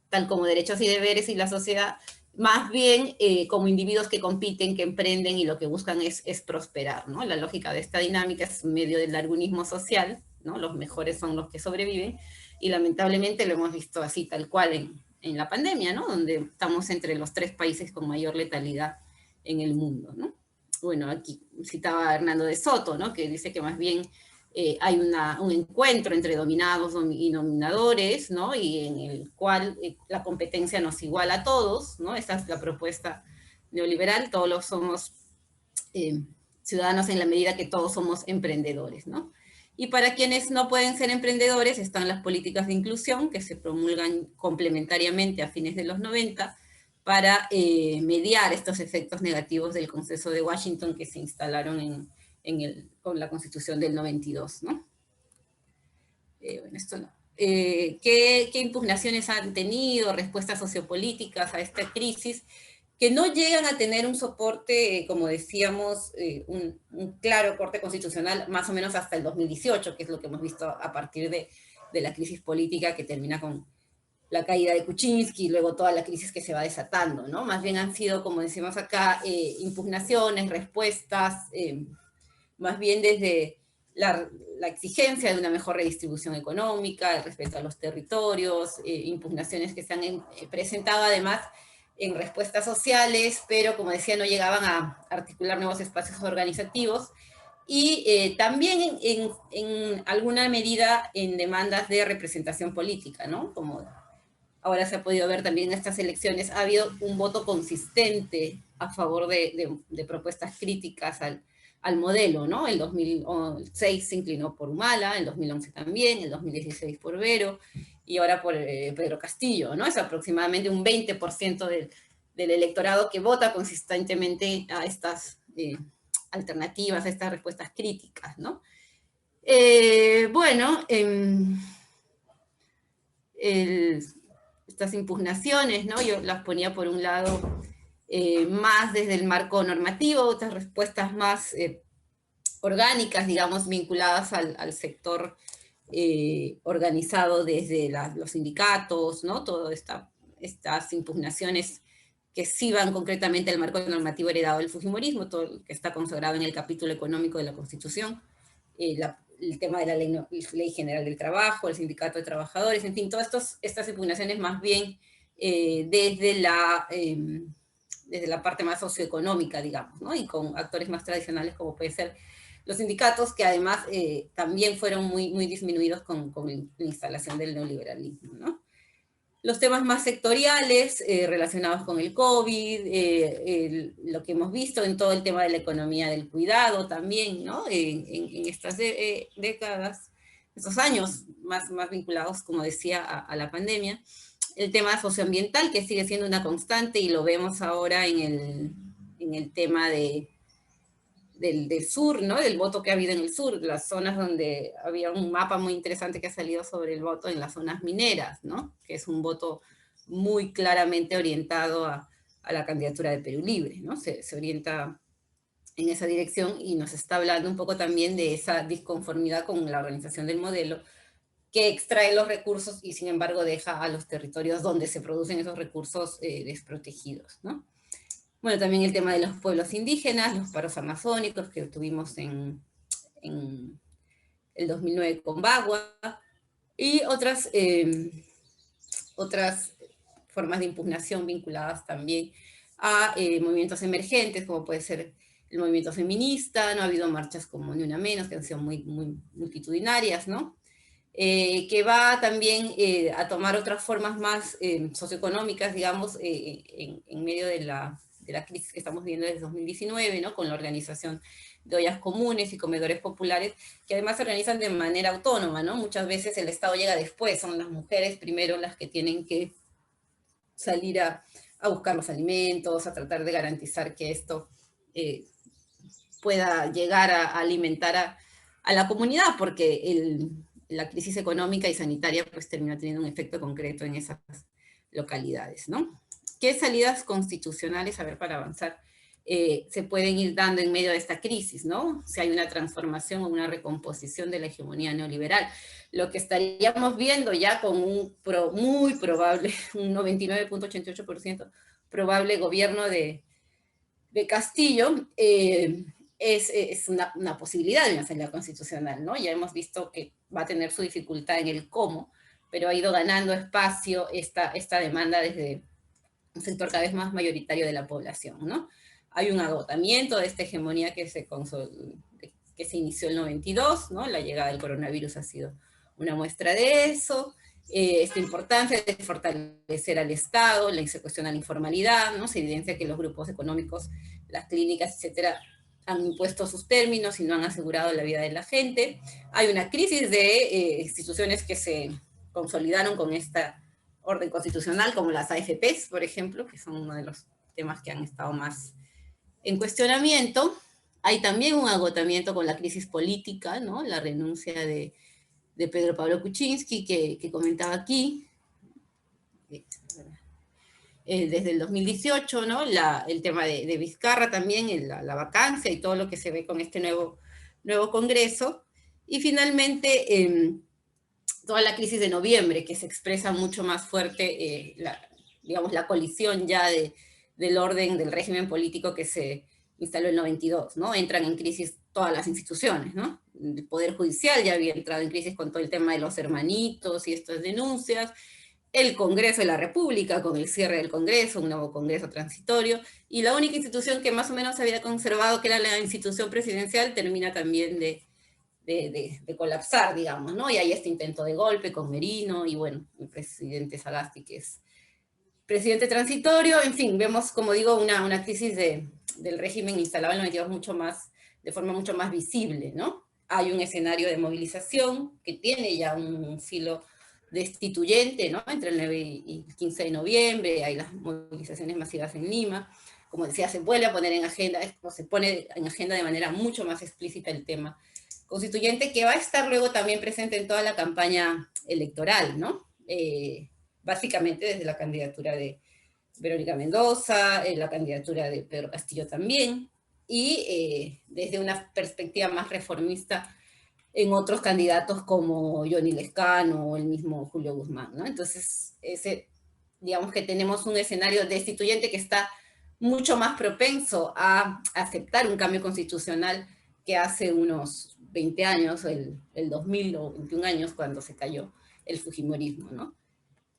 tal como derechos y deberes, y la sociedad, más bien como individuos que compiten, que emprenden y lo que buscan es prosperar, ¿no? La lógica de esta dinámica es medio del darwinismo social, ¿no? Los mejores son los que sobreviven, y lamentablemente lo hemos visto así tal cual en la pandemia, ¿no? Donde estamos entre los 3 países con mayor letalidad en el mundo, ¿no? Bueno, aquí citaba a Hernando de Soto, ¿no? Que dice que más bien hay un encuentro entre dominados y dominadores, ¿no? Y en el cual la competencia nos iguala a todos, ¿no? Esa es la propuesta neoliberal, todos somos ciudadanos en la medida que todos somos emprendedores, ¿no? Y para quienes no pueden ser emprendedores están las políticas de inclusión que se promulgan complementariamente a fines de los 90 para mediar estos efectos negativos del Consenso de Washington que se instalaron con la Constitución del 92, ¿no? Bueno, esto no. ¿Qué impugnaciones han tenido, respuestas sociopolíticas a esta crisis? Que no llegan a tener un soporte, como decíamos, un claro corte constitucional, más o menos hasta el 2018, que es lo que hemos visto a partir de la crisis política que termina con la caída de Kuczynski y luego toda la crisis que se va desatando, ¿no? Más bien han sido, como decimos acá, impugnaciones, respuestas, más bien desde la exigencia de una mejor redistribución económica, el respeto a los territorios, impugnaciones que se han presentado además en respuestas sociales, pero como decía, no llegaban a articular nuevos espacios organizativos, y también en alguna medida en demandas de representación política, ¿no? Como ahora se ha podido ver también en estas elecciones, ha habido un voto consistente a favor de propuestas críticas al modelo, ¿no? El 2006 se inclinó por Humala, el 2011 también, el 2016 por Vero, y ahora por Pedro Castillo, ¿no? Es aproximadamente un 20% del electorado que vota consistentemente a estas alternativas, a estas respuestas críticas, ¿no? Bueno, estas impugnaciones, ¿no? Yo las ponía por un lado más desde el marco normativo, otras respuestas más orgánicas, digamos, vinculadas al sector organizado desde los sindicatos, ¿no? Todas estas impugnaciones que sí van concretamente al marco normativo heredado del fujimorismo, todo lo que está consagrado en el capítulo económico de la Constitución, el tema de la ley general del trabajo, el sindicato de trabajadores, en fin, todas estas impugnaciones más bien desde la parte más socioeconómica, digamos, ¿no? Y con actores más tradicionales como pueden ser los sindicatos, que además también fueron muy disminuidos con la instalación del neoliberalismo, ¿no? Los temas más sectoriales relacionados con el COVID, lo que hemos visto en todo el tema de la economía del cuidado también, ¿no? En estas décadas, estos años más vinculados, como decía, a la pandemia. El tema socioambiental, que sigue siendo una constante, y lo vemos ahora en el tema del sur, ¿no? Del voto que ha habido en el sur, las zonas donde había un mapa muy interesante que ha salido sobre el voto en las zonas mineras, ¿no? Que es un voto muy claramente orientado a la candidatura de Perú Libre, ¿no? Se orienta en esa dirección y nos está hablando un poco también de esa disconformidad con la organización del modelo, que extrae los recursos y sin embargo deja a los territorios donde se producen esos recursos desprotegidos, ¿no? Bueno, también el tema de los pueblos indígenas, los paros amazónicos que tuvimos en el 2009 con Bagua, y otras formas de impugnación vinculadas también a movimientos emergentes, como puede ser el movimiento feminista. No ha habido marchas como Ni Una Menos, que han sido muy multitudinarias, ¿no? Que va también a tomar otras formas más socioeconómicas, digamos, en medio de la crisis que estamos viendo desde 2019, ¿no? Con la organización de ollas comunes y comedores populares, que además se organizan de manera autónoma, ¿no? Muchas veces el Estado llega después, son las mujeres primero las que tienen que salir a buscar los alimentos, a tratar de garantizar que esto pueda llegar a alimentar a la comunidad, porque la crisis económica y sanitaria pues termina teniendo un efecto concreto en esas localidades, ¿no? ¿Qué salidas constitucionales, a ver, para avanzar se pueden ir dando en medio de esta crisis, ¿no? Si hay una transformación o una recomposición de la hegemonía neoliberal. Lo que estaríamos viendo ya con un muy probable, un 99.88% probable gobierno de Castillo, es una posibilidad de una asamblea constitucional, ¿no? Ya hemos visto que va a tener su dificultad en el cómo, pero ha ido ganando espacio esta demanda desde un sector cada vez más mayoritario de la población, ¿no? Hay un agotamiento de esta hegemonía que se inició en el 92, ¿no? La llegada del coronavirus ha sido una muestra de eso. Esta importancia de fortalecer al Estado, la insecución a la informalidad, ¿no? Se evidencia que los grupos económicos, las clínicas, etcétera, han impuesto sus términos y no han asegurado la vida de la gente. Hay una crisis de instituciones que se consolidaron con esta orden constitucional, como las AFPs, por ejemplo, que son uno de los temas que han estado más en cuestionamiento. Hay también un agotamiento con la crisis política, ¿no? La renuncia de Pedro Pablo Kuczynski, que comentaba aquí, desde el 2018, ¿no? El tema de Vizcarra también, la vacancia y todo lo que se ve con este nuevo Congreso. Y finalmente, toda la crisis de noviembre, que se expresa mucho más fuerte, digamos, la colisión ya del orden, del régimen político que se instaló en el 92, ¿no? Entran en crisis todas las instituciones, ¿no? El Poder Judicial ya había entrado en crisis con todo el tema de los hermanitos y estas denuncias, el Congreso de la República, con el cierre del Congreso, un nuevo Congreso transitorio, y la única institución que más o menos se había conservado, que era la institución presidencial, termina también de colapsar, digamos, ¿no? Y hay este intento de golpe con Merino, y bueno, el presidente Sagasti, que es presidente transitorio. En fin, vemos, como digo, una crisis del régimen instalado en el 92 de forma mucho más visible, ¿no? Hay un escenario de movilización que tiene ya un filo destituyente, ¿no? Entre el 9 y el 15 de noviembre, hay las movilizaciones masivas en Lima. Como decía, se vuelve a poner en agenda, se pone en agenda de manera mucho más explícita el tema constituyente, que va a estar luego también presente en toda la campaña electoral, ¿no? Básicamente desde la candidatura de Verónica Mendoza, la candidatura de Pedro Castillo también, y desde una perspectiva más reformista en otros candidatos como Johnny Lescano o el mismo Julio Guzmán, ¿no? Entonces, digamos que tenemos un escenario destituyente que está mucho más propenso a aceptar un cambio constitucional que hace unos 20 años, el 2000 o 21 años, cuando se cayó el fujimorismo, ¿no?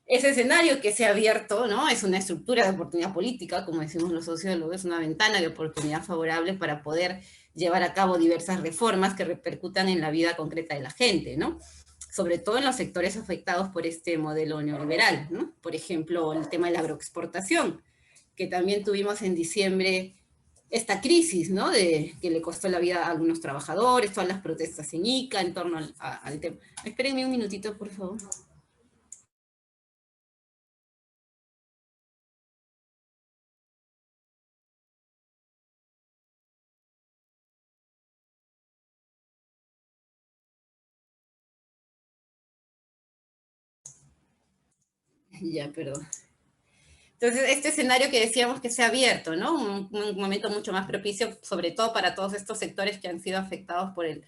Ese escenario que se ha abierto, ¿no? Es una estructura de oportunidad política, como decimos los sociólogos, es una ventana de oportunidad favorable para poder llevar a cabo diversas reformas que repercutan en la vida concreta de la gente, ¿no? Sobre todo en los sectores afectados por este modelo neoliberal, ¿no? Por ejemplo, el tema de la agroexportación, que también tuvimos en diciembre esta crisis, ¿no? Que le costó la vida a algunos trabajadores, todas las protestas en Ica en torno al tema. Espérenme un minutito, por favor. Ya, perdón. Entonces, este escenario que decíamos que se ha abierto, ¿no? Un momento mucho más propicio, sobre todo para todos estos sectores que han sido afectados por el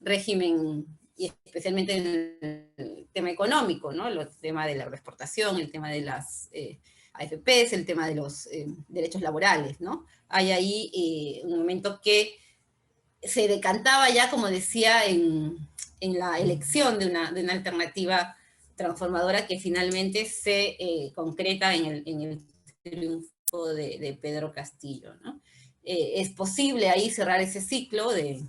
régimen, y especialmente en el tema económico, ¿no? El tema de la agroexportación, el tema de las AFPs, el tema de los derechos laborales, ¿no? Hay ahí un momento que se decantaba ya, como decía, en la elección de una alternativa transformadora que finalmente se concreta en el triunfo de Pedro Castillo, ¿no? Es posible ahí cerrar ese ciclo de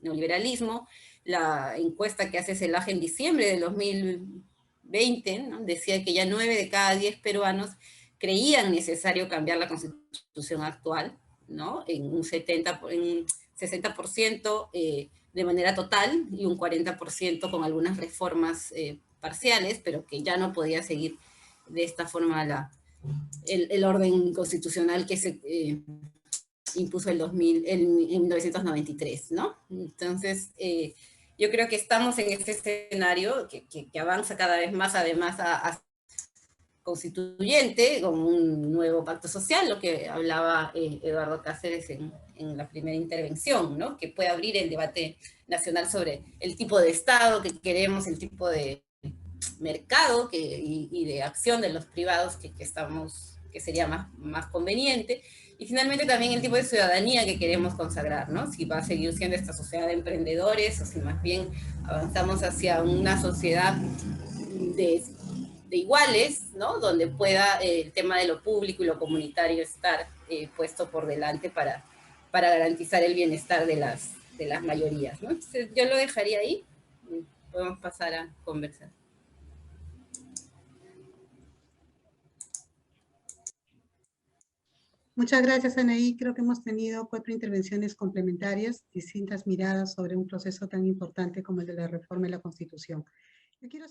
neoliberalismo. La encuesta que hace CELAG en diciembre de 2020, ¿no? Decía que ya 9 de cada 10 peruanos creían necesario cambiar la constitución actual, ¿no? En un 60% de manera total y un 40% con algunas reformas parciales, pero que ya no podía seguir de esta forma el orden constitucional que se impuso en 1993, ¿no? Entonces, yo creo que estamos en este escenario que avanza cada vez más, además, constituyente, con un nuevo pacto social, lo que hablaba Eduardo Cáceres en la primera intervención, ¿no? Que puede abrir el debate nacional sobre el tipo de Estado que queremos, el tipo de mercado y de acción de los privados que sería más conveniente, y finalmente también el tipo de ciudadanía que queremos consagrar, ¿no? Si va a seguir siendo esta sociedad de emprendedores o si más bien avanzamos hacia una sociedad de iguales, ¿no? Donde pueda el tema de lo público y lo comunitario estar puesto por delante para garantizar el bienestar de las mayorías, ¿no? Entonces, yo lo dejaría ahí, podemos pasar a conversar. Muchas gracias, Anaí. Creo que hemos tenido 4 intervenciones complementarias, distintas miradas sobre un proceso tan importante como el de la reforma de la Constitución. Yo quiero